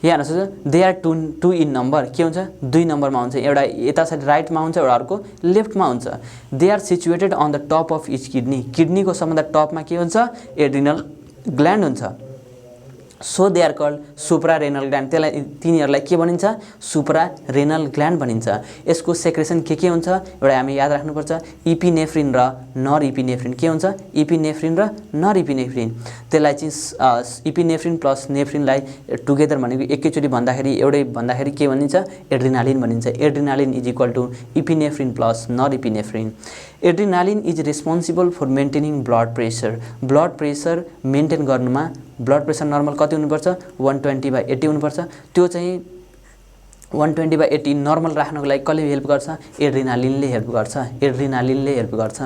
यहाँ हेर्नुहोस्, they are two in number. के हुन्छ, 2 नम्बरमा हुन्छ। एउटा यता साइड राइटमा हुन्छ, एउटा अर्को लेफ्टमा हुन्छ। They are situated on the top of each kidney. किडनीको सबभन्दा टपमा के हुन्छ, एड्रिनल ग्ल्यान्ड हुन्छ। So they are called suprarenal gland. त्यसलाई तिनीहरूलाई के भनिन्छ, सुप्रा रेनल ग्ल्यान्ड भनिन्छ। यसको सेक्रेसन के हुन्छ, एउटा हामी याद राख्नुपर्छ, इपिनेफ्रिन र नर इपिनेफ्रिन। के हुन्छ, इपिनेफ्रिन र नर इपिनेफ्रिन। त्यसलाई चाहिँ इपिनेफ्रिन प्लस नेफ्रिनलाई टुगेदर भनेको एकैचोटि भन्दाखेरि एउटै भन्दाखेरि के भनिन्छ, एड्रिनालिन भनिन्छ। Adrenaline is equal to epinephrine plus norepinephrine. Adrenaline is responsible for maintaining blood pressure. Blood pressure maintain गर्नुमा ब्लड प्रेसर नर्मल कति हुनुपर्छ, 120/80 हुनुपर्छ। त्यो चाहिँ 120/80 नर्मल राख्नको लागि कसले हेल्प गर्छ, एड्रिनालिनले हेल्प गर्छ। एड्रिनालिनले हेल्प गर्छ।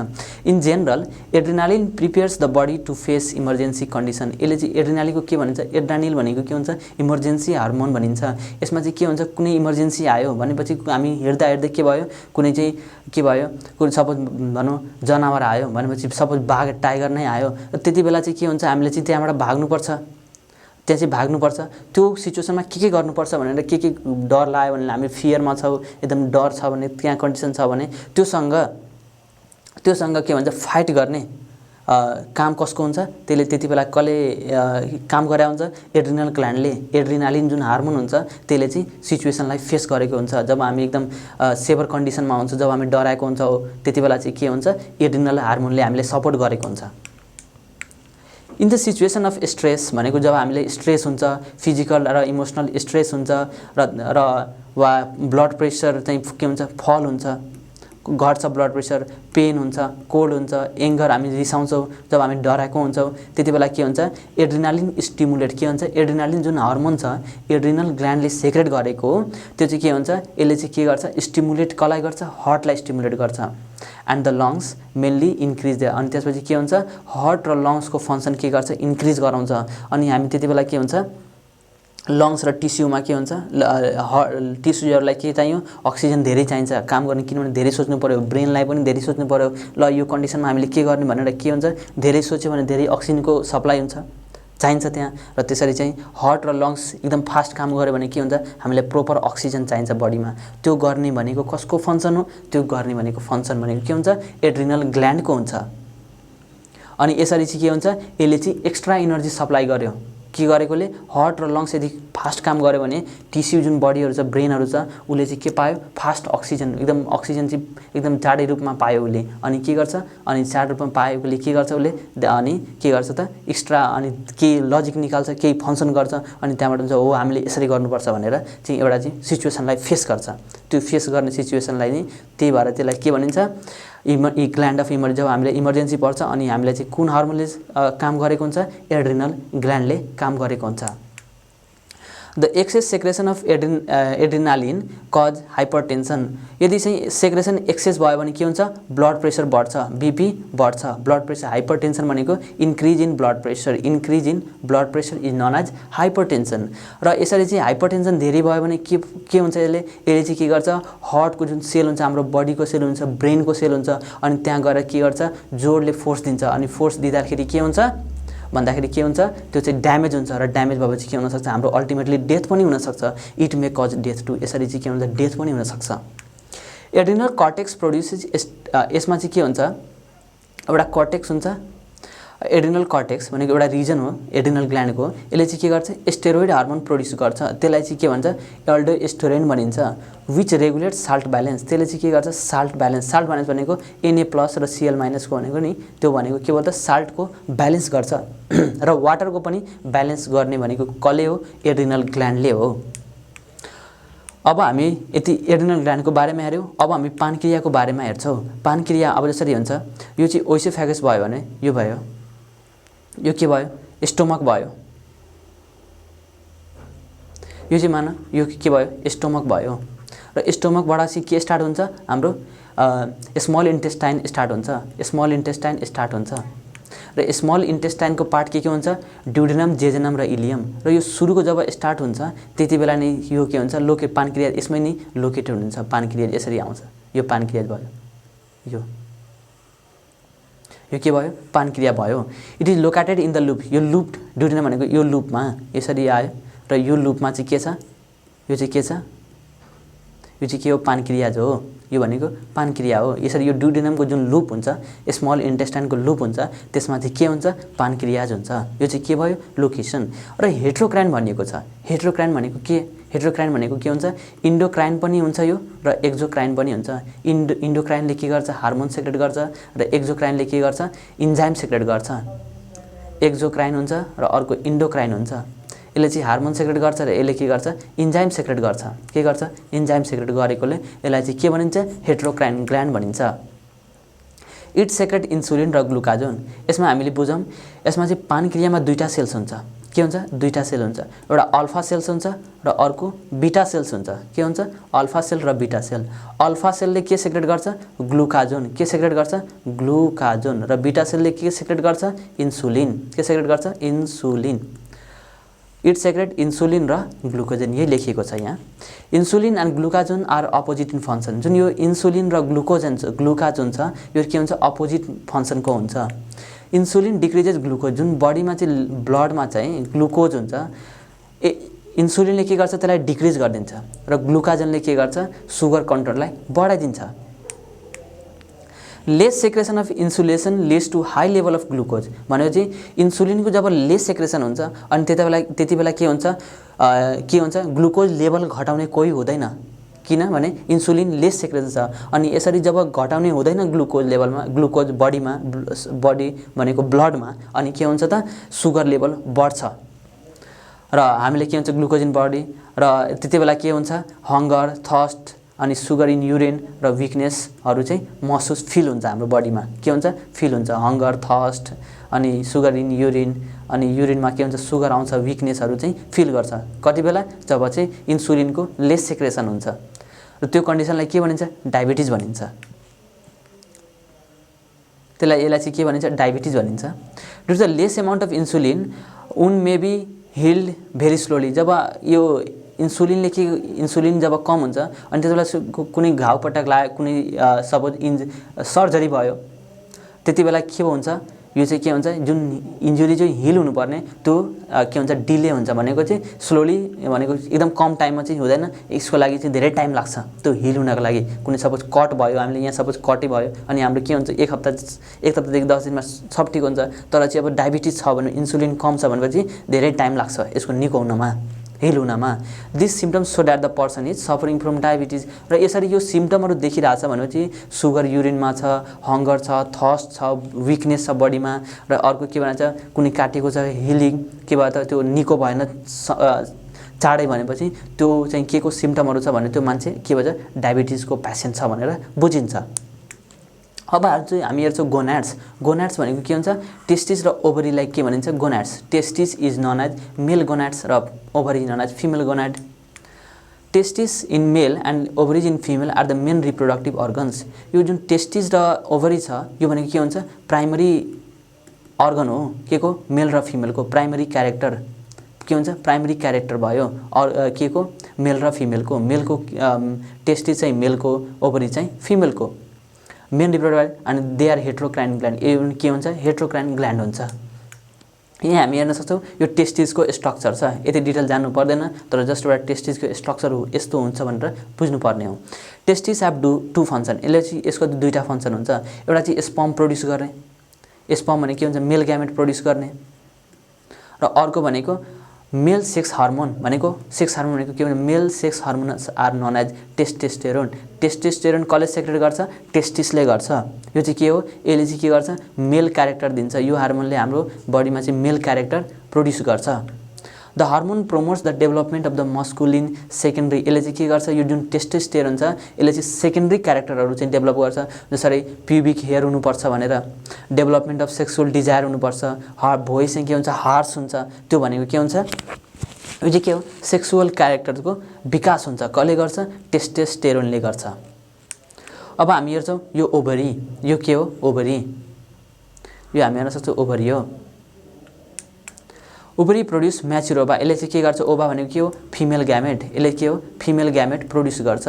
In general adrenaline prepares the body to face emergency condition. यसले चाहिँ एड्रिनालिनको के भनिन्छ, एड्रिनालिन भनेको के हुन्छ, इमर्जेन्सी हार्मोन भनिन्छ। यसमा चाहिँ के हुन्छ, कुनै इमर्जेन्सी आयो भनेपछि हामी हेर्दा के भयो, कुनै चाहिँ के भयो, कुनै सपोज भनौँ जनावर आयो भनेपछि, सपोज बाघ टाइगर नै आयो, त्यति बेला चाहिँ के हुन्छ, हामीले चाहिँ त्यहाँबाट भाग्नुपर्छ, त्यहाँ चाहिँ भाग्नुपर्छ। त्यो सिचुएसनमा के गर्नुपर्छ भनेर के डर लाग्यो भने, हामी फियरमा छौँ, एकदम डर छ भने, त्यहाँ कन्डिसन छ भने त्योसँग के भन्छ, फाइट गर्ने काम कसको हुन्छ, त्यसले त्यति बेला कसले काम गरे हुन्छ, एड्रिनल ग्ल्यान्डले। एड्रिनालिन जुन हार्मोन हुन्छ त्यसले चाहिँ सिचुएसनलाई फेस गरेको हुन्छ। जब हामी एकदम सेभर कन्डिसनमा हुन्छ, जब हामी डराएको हुन्छौँ, त्यति बेला चाहिँ के हुन्छ, एड्रिनल हार्मोनले हामीले सपोर्ट गरेको हुन्छ। In the situation of stress भनेको जब हामीले स्ट्रेस हुन्छ, फिजिकल र इमोसनल स्ट्रेस हुन्छ र वा ब्लड प्रेसर चाहिँ के हुन्छ, फल हुन्छ, घट्छ ब्लड प्रेसर, पेन हुन्छ, कोल्ड हुन्छ, एङ्गर, हामी रिसाउँछौँ, जब हामी डराएको हुन्छौँ, त्यति बेला के हुन्छ, एड्रिनालिन स्टिमुलेट के हुन्छ, एड्रिनालिन जुन हार्मोन छ एड्रिनल ग्ल्यान्डले सेक्रेट गरेको त्यो चाहिँ के हुन्छ, यसले चाहिँ के गर्छ, स्टिमुलेट कसलाई गर्छ, हार्टलाई स्टिमुलेट गर्छ। And the lungs mainly increase the. अनि त्यसपछि के हुन्छ, हार्ट र लङ्सको फङ्सन के गर्छ, इन्क्रिज गराउँछ। अनि हामी त्यति बेला के हुन्छ, लङ्स र टिस्युमा के हुन्छ, टिस्युहरूलाई के चाहियो, अक्सिजन धेरै चाहिन्छ काम गर्ने, किनभने धेरै सोच्नु पऱ्यो, ब्रेनलाई पनि धेरै सोच्नु पऱ्यो। ल यो कन्डिसनमा हामीले के गर्ने भनेर के हुन्छ, धेरै सोच्यो भने धेरै अक्सिजनको सप्लाई हुन्छ, चाहिन्छ त्यहाँ। र त्यसरी चाहिँ हार्ट र लङ्स एकदम फास्ट काम गर्यो भने के हुन्छ, हामीलाई प्रोपर अक्सिजन चाहिन्छ बडीमा। त्यो गर्ने भनेको कसको फङ्सन हो, त्यो गर्ने भनेको फङ्सन भनेको के हुन्छ, एड्रिनल ग्ल्यान्डको हुन्छ। अनि यसरी चाहिँ के हुन्छ, यसले चाहिँ एक्स्ट्रा इनर्जी सप्लाई गर्यो। के गरेकोले, हार्ट र लङ्स यदि फास्ट काम गर्यो भने टिस्यु जुन बडीहरू छ, ब्रेनहरू छ, उसले चाहिँ के पायो, फास्ट अक्सिजन, एकदम अक्सिजन चाहिँ एकदम चाँडै रूपमा पायो उसले। अनि के गर्छ, अनि चाँडो रूपमा पाएकोले के गर्छ उसले, अनि के गर्छ त, एक्स्ट्रा अनि केही लजिक निकाल्छ, केही फङ्सन गर्छ। अनि त्यहाँबाट हुन्छ हो हामीले यसरी गर्नुपर्छ भनेर चाहिँ एउटा चाहिँ सिचुएसनलाई फेस गर्छ। त्यो फेस गर्ने सिचुएसनलाई नै त्यही भएर त्यसलाई के भनिन्छ, ग्ल्यान्ड अफ इमर्जेन्सी। जब हामीले इमर्जेन्सी पर्छ अनि हामीलाई चाहिँ कुन हार्मोनले काम गरेको हुन्छ, एड्रिनल ग्ल्यान्डले काम गरेको हुन्छ। The excess secretion of adrenaline cause hypertension. यदि चाहिँ सेक्रेसन एक्सेस भयो भने के हुन्छ, ब्लड प्रेसर बढ्छ, बिपी बढ्छ, ब्लड प्रेसर। हाइपरटेन्सन भनेको increase in blood pressure, increase in blood pressure is known as hypertension. र यसरी चाहिँ हाइपरटेन्सन धेरै भयो भने के हुन्छ, यसले चाहिँ के गर्छ, हार्टको जुन सेल हुन्छ, हाम्रो बडीको सेल हुन्छ, ब्रेनको सेल हुन्छ, अनि त्यहाँ गएर के गर्छ, जोडले फोर्स दिन्छ। अनि फोर्स दिँदाखेरि के हुन्छ भन्दाखेरि के हुन्छ, त्यो चाहिँ ड्यामेज हुन्छ। र ड्यामेज भएपछि के हुनसक्छ, हाम्रो अल्टिमेटली डेथ पनि हुनसक्छ। It may cause death too. यसरी चाहिँ के हुन्छ, डेथ पनि हुनसक्छ। एड्रिनल कर्टेक्स प्रोड्युसेस, यसमा चाहिँ के हुन्छ, एउटा कर्टेक्स हुन्छ एड्रिनल कर्टेक्स भनेको एउटा रिजन हो एड्रिनल ग्ल्यान्डको। यसले चाहिँ के गर्छ स्टेरोइड हार्मोन प्रोड्युस गर्छ, त्यसलाई चाहिँ के भन्छ एल्डोस्टेरोन भनिन्छ। विच रेगुलेट साल्ट ब्यालेन्स, त्यसले चाहिँ के गर्छ साल्ट ब्यालेन्स भनेको Na+ र Cl- को भनेको नि त्यो भनेको के भन्छ साल्टको ब्यालेन्स गर्छ र वाटरको पनि ब्यालेन्स गर्ने भनेको कसले हो एड्रिनल ग्ल्यान्डले हो। अब हामी यति एड्रिनल ग्ल्यान्डको बारेमा हेर्यौँ। अब हामी पानक्रियाको बारेमा हेर्छौँ। पानक्रिया अब जसरी हुन्छ यो चाहिँ ओइसोफेगस भयो भने यो भयो, यो के भयो स्टोमक भयो, यो चाहिँ मान यो के भयो स्टोमक भयो र स्टोमकबाट चाहिँ के स्टार्ट हुन्छ हाम्रो स्मल इन्टेस्टाइन स्टार्ट हुन्छ, स्मल इन्टेस्टाइन स्टार्ट हुन्छ र स्मल इन्टेस्टाइनको पार्ट के हुन्छ ड्युडेनम, जेजेनम र इलियम र यो सुरुको जब स्टार्ट हुन्छ त्यति बेला नै यो के हुन्छ पानक्रिया यसमै नै लोकेटेड हुन्छ। पानक्रिया यसरी आउँछ, यो पानक्रिया भयो, यो के भयो पानक्रिया भयो। It is located in the loop, यो लुप्ड ड्युडेनम भनेको यो लुपमा यसरी आयो र यो लुपमा चाहिँ के छ यो चाहिँ के छ यो चाहिँ के हो पानक्रियाज हो, यो भनेको पानक्रिया हो। यसरी यो ड्युडेनमको जुन लुप हुन्छ स्मल इन्टेस्टाइनको लुप हुन्छ त्यसमा चाहिँ के हुन्छ पानक्रियाज हुन्छ। यो चाहिँ के भयो लोकेसन। र हेट्रोक्राइन भनिएको छ, हेट्रोक्राइन भनेको के हेट्रोक्राइन भनेको के हुन्छ इन्डोक्राइन पनि हुन्छ यो र एक्जोक्राइन पनि हुन्छ। इन्डोक्राइनले के गर्छ हार्मोन सेक्रेट गर्छ र एक्जोक्राइनले के गर्छ इन्जाइम सेक्रेट गर्छ। एक्जोक्राइन हुन्छ र अर्को इन्डोक्राइन हुन्छ। यसले चाहिँ हार्मोन सेक्रेट गर्छ र यसले के गर्छ इन्जाइम सेक्रेट गर्छ। के गर्छ इन्जाइम सेक्रेट गरेकोले यसलाई चाहिँ के भनिन्छ हेट्रोक्राइन ग्ल्यान्ड भनिन्छ। इट सेक्रेट इन्सुलिन र ग्लुकाजोन। यसमा हामीले बुझौँ यसमा चाहिँ पानक्रियामा दुईटा सेल्स हुन्छ। के हुन्छ दुईटा सेल हुन्छ, एउटा अल्फा सेल्स हुन्छ र अर्को बीटा सेल्स हुन्छ। के हुन्छ अल्फा सेल र बीटा सेल। अल्फा सेलले के सेक्रेट गर्छ ग्लुकाजोन, के सेक्रेट गर्छ ग्लुकाजोन र बीटा सेलले के सेक्रेट गर्छ इन्सुलिन, के सेक्रेट गर्छ इन्सुलिन। इट सेक्रेट इन्सुलिन र ग्लुकोजन यही लेखिएको छ यहाँ। Insulin and glucagon are opposite in function. जुन यो इन्सुलिन र ग्लुकाजोन छ यो के हुन्छ अपोजिट फङ्सनको हुन्छ। इन्सुलिन डिक्रिजेज ग्लुकोज, जुन बडीमा चाहिँ ब्लडमा चाहिँ ग्लुकोज हुन्छ इन्सुलिनले के गर्छ त्यसलाई डिक्रिज गरिदिन्छ र ग्लुकाजोनले के गर्छ सुगर कन्ट्रोललाई बढाइदिन्छ। Less secretion of insulation leads to high level of glucose भनेपछि इन्सुलिनको जब लेस सेक्रेसन हुन्छ अनि त्यति बेला के हुन्छ ग्लुकोज लेभल घटाउने कोही हुँदैन, किनभने इन्सुलिन लेस सेक्रेसन छ। अनि यसरी जब घटाउने हुँदैन ग्लुकोज लेभलमा ग्लुकोज बडी भनेको ब्लडमा अनि के हुन्छ त सुगर लेभल बढ्छ र हामीले के हुन्छ ग्लुकोजिन बडी र त्यति बेला के हुन्छ हङ्गर थर्स्ट अनि सुगर इन युरिन र विकनेसहरू चाहिँ महसुस फिल हुन्छ हाम्रो बडीमा। के हुन्छ फिल हुन्छ हङ्गर थर्स्ट अनि सुगर इन युरिन अनि युरिनमा के हुन्छ सुगर आउँछ विकनेसहरू चाहिँ फिल गर्छ। कति बेला जब चाहिँ इन्सुलिनको लेस सेक्रेसन हुन्छ र त्यो कन्डिसनलाई के भनिन्छ डायबिटिज भनिन्छ। यसलाई चाहिँ के भनिन्छ डायबिटिज भनिन्छ। Due to the less amount of insulin wound may be healed very slowly. जब यो इन्सुलिन जब कम हुन्छ अनि त्यति बेला कुनै घाउपटक लाग्यो कुनै सपोज सर्जरी भयो त्यति बेला के हुन्छ यो चाहिँ के हुन्छ जुन इन्जुरी चाहिँ हिल हुनुपर्ने त्यो के हुन्छ डिले हुन्छ भनेको चाहिँ स्लोली भनेको एकदम कम टाइममा चाहिँ हुँदैन, यसको लागि चाहिँ धेरै टाइम लाग्छ त्यो हिल हुनको लागि। कुनै सपोज कट भयो हामीले यहाँ सपोज कटै भयो अनि हाम्रो के हुन्छ एक हप्तादेखि 10 दिनमा सब ठिक हुन्छ, तर चाहिँ अब डायबिटिज छ भने इन्सुलिन कम छ भनेपछि धेरै टाइम लाग्छ यसको निको हुनमा हिल हुनमा। This symptoms so that the person is suffering from diabetes. र यसरी यो सिम्पटमहरू देखिरहेछ भनेपछि सुगर युरिनमा छ, हङ्गर छ, थर्स्ट छ, विकनेस छ बडीमा र अर्को के भन्छ कुनै काटेको छ हिलिङ के भयो त त्यो निको भएन चाँडै भनेपछि त्यो चाहिँ के को सिम्पटमहरू छ भने त्यो मान्छे के भन्छ डायबिटिजको पेसेन्ट छ भनेर बुझिन्छ। अब चाहिँ हामी हेर्छौँ गोनाड्स। गोनाड्स भनेको के हुन्छ टेस्टिस र ओभरीलाई के भनिन्छ gonads. Testis is known as male gonads र ovary known as female gonad. Testis in male and ovaries in female are the main reproductive organs. यो जुन टेस्टिस र ओभरी छ यो भनेको के हुन्छ प्राइमरी अर्गन हो के को मेल र फिमेलको प्राइमरी क्यारेक्टर के हुन्छ प्राइमरी क्यारेक्टर भयो के को मेल र फिमेलको। मेलको टेस्टिस चाहिँ मेलको ओभरी चाहिँ फिमेलको मेन रिप्रोडक्टिभ अनि दे आर हेट्रोक्राइन ग्ल्यान्ड। यो के हुन्छ हेट्रोक्राइन ग्ल्यान्ड हुन्छ। यहाँ हामी हेर्न सक्छौँ यो टेस्टिसको स्ट्रक्चर छ, यति डिटेल जान्नु पर्दैन तर जस्ट एउटा टेस्टिसको स्ट्रक्चर हो यस्तो हुन्छ भनेर बुझ्नुपर्ने हो। Testis have to function. यसले चाहिँ यसको दुईवटा फङ्सन हुन्छ, एउटा चाहिँ स्पर्म प्रड्युस गर्ने स्पर्म भनेको के हुन्छ मेल ग्यामेट प्रोड्युस गर्ने र अर्को भनेको मेल सेक्स हार्मोन भनेको के भन्छ male sex hormones are known as testosterone testosterone कसले सेक्रेट गर्छ टेस्टिसले गर्छ यो चाहिँ के हो यसले चाहिँ के गर्छ मेल क्यारेक्टर दिन्छ यो हार्मोनले हाम्रो बडीमा चाहिँ मेल क्यारेक्टर प्रोड्युस गर्छ the hormone promotes the development of the masculine secondary यसले चाहिँ के गर्छ यो जुन टेस्टोस्टेरोन छ यसले चाहिँ सेकेन्डरी क्यारेक्टरहरू चाहिँ डेभलप गर्छ जसरी प्युबिक हेयर हुनुपर्छ भनेर डेभलपमेन्ट अफ सेक्सुअल डिजायर हुनुपर्छ भोइस चाहिँ के हुन्छ हार्स हुन्छ त्यो भनेको के हुन्छ यो चाहिँ के हो सेक्सुअल क्यारेक्टरको विकास हुन्छ कसले गर्छ टेस्टोस्टेरोनले गर्छ अब हामी हेर्छौँ यो ओभरी यो के हो ओभरी यो हामी हेर्न सक्छौँ ओभरी हो ओभरी प्रोड्युस म्याच्युर ओभा यसले चाहिँ के गर्छ ओभा भनेको के हो फिमेल ग्यामेट यसले के हो फिमेल ग्यामेट प्रोड्युस गर्छ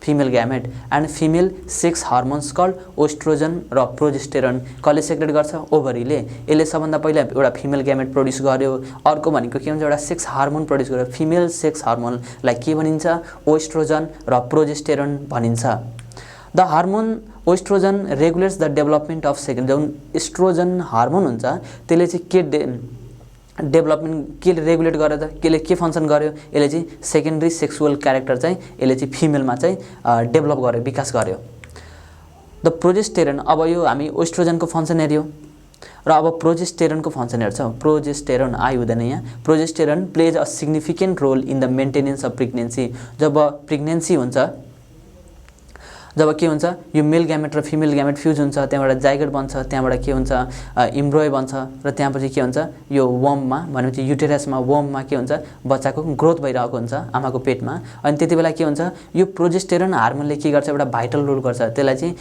female gamete and female sex hormones called oestrogen र प्रोजेस्टेरोन कसले सेक्रेट गर्छ ओभरीले यसले सबभन्दा पहिला एउटा फिमेल ग्यामेट प्रोड्युस गर्यो अर्को भनेको के हुन्छ एउटा सेक्स हार्मोन प्रोड्युस गर्यो फिमेल सेक्स हार्मोनलाई के भनिन्छ ओस्ट्रोजन र प्रोजेस्टेरोन भनिन्छ the hormone oestrogen regulates the development of second जुन एस्ट्रोजन हार्मोन हुन्छ त्यसले चाहिँ के डेभलपमेन्ट के रेगुलेट गरेर त केले के फङ्सन गर्यो यसले चाहिँ सेकेन्डरी सेक्सुअल क्यारेक्टर चाहिँ यसले चाहिँ फिमेलमा चाहिँ डेभलप गर्यो विकास गर्यो द प्रोजेस्टेरोन अब यो हामी ओस्ट्रोजनको फङ्सन हेऱ्यौँ र अब प्रोजेस्टेरोनको फङ्सन हेर्छौँ प्रोजेस्टेरोन आइ हुँदैन यहाँ progesterone plays a significant role in the maintenance of pregnancy जब प्रेग्नेन्सी हुन्छ जब के हुन्छ यो मेल ग्यामेट र फिमेल ग्यामेट फ्युज हुन्छ त्यहाँबाट जाइगोट बन्छ त्यहाँबाट के हुन्छ इम्ब्रोय बन्छ र त्यहाँपछि के हुन्छ यो वर्ममा भनेपछि युटेरसमा वर्ममा के हुन्छ बच्चाको ग्रोथ भइरहेको हुन्छ आमाको पेटमा अनि त्यति बेला के हुन्छ यो प्रोजेस्टेरोन हार्मोनले के गर्छ एउटा भाइटल रोल गर्छ त्यसलाई चाहिँ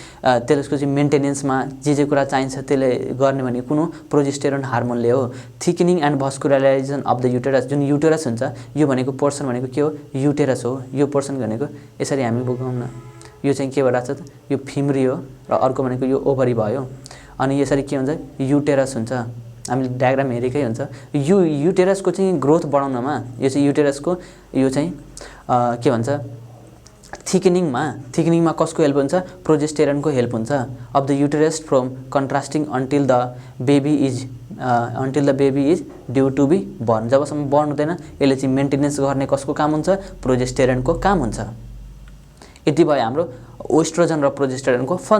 त्यसको चाहिँ मेन्टेनेन्समा जे कुरा चाहिन्छ त्यसले गर्ने भने कुन हो प्रोजेस्टेरोन हार्मोनले हो थिकनिङ एन्ड भस्कुलराइजेसन अफ द युटेरस जुन युटेरस हुन्छ यो भनेको पोर्सन भनेको के हो युटेरस हो यो पोर्सन भनेको यसरी हामी बुझौँ न यो चाहिँ के भइरहेको छ त यो फिमरी हो र अर्को भनेको यो ओभरी भयो अनि यसरी के हुन्छ युटेरस हुन्छ हामीले डायग्राम हेरेकै हुन्छ यो युटेरसको चाहिँ ग्रोथ बढाउनमा यो चाहिँ युटेरसको यो चाहिँ के भन्छ थिकनिङमा कसको हेल्प हुन्छ प्रोजेस्टेरोनको हेल्प हुन्छ of the uterus from contrasting until the baby is due to be born जबसम्म बर्न हुँदैन यसले चाहिँ मेन्टेनेन्स गर्ने कसको काम हुन्छ प्रोजेस्टेरोनको काम हुन्छ यति भयो हाम्रो ओस्ट्रोजन र प्रोजेस्टेरोनको फङ्सन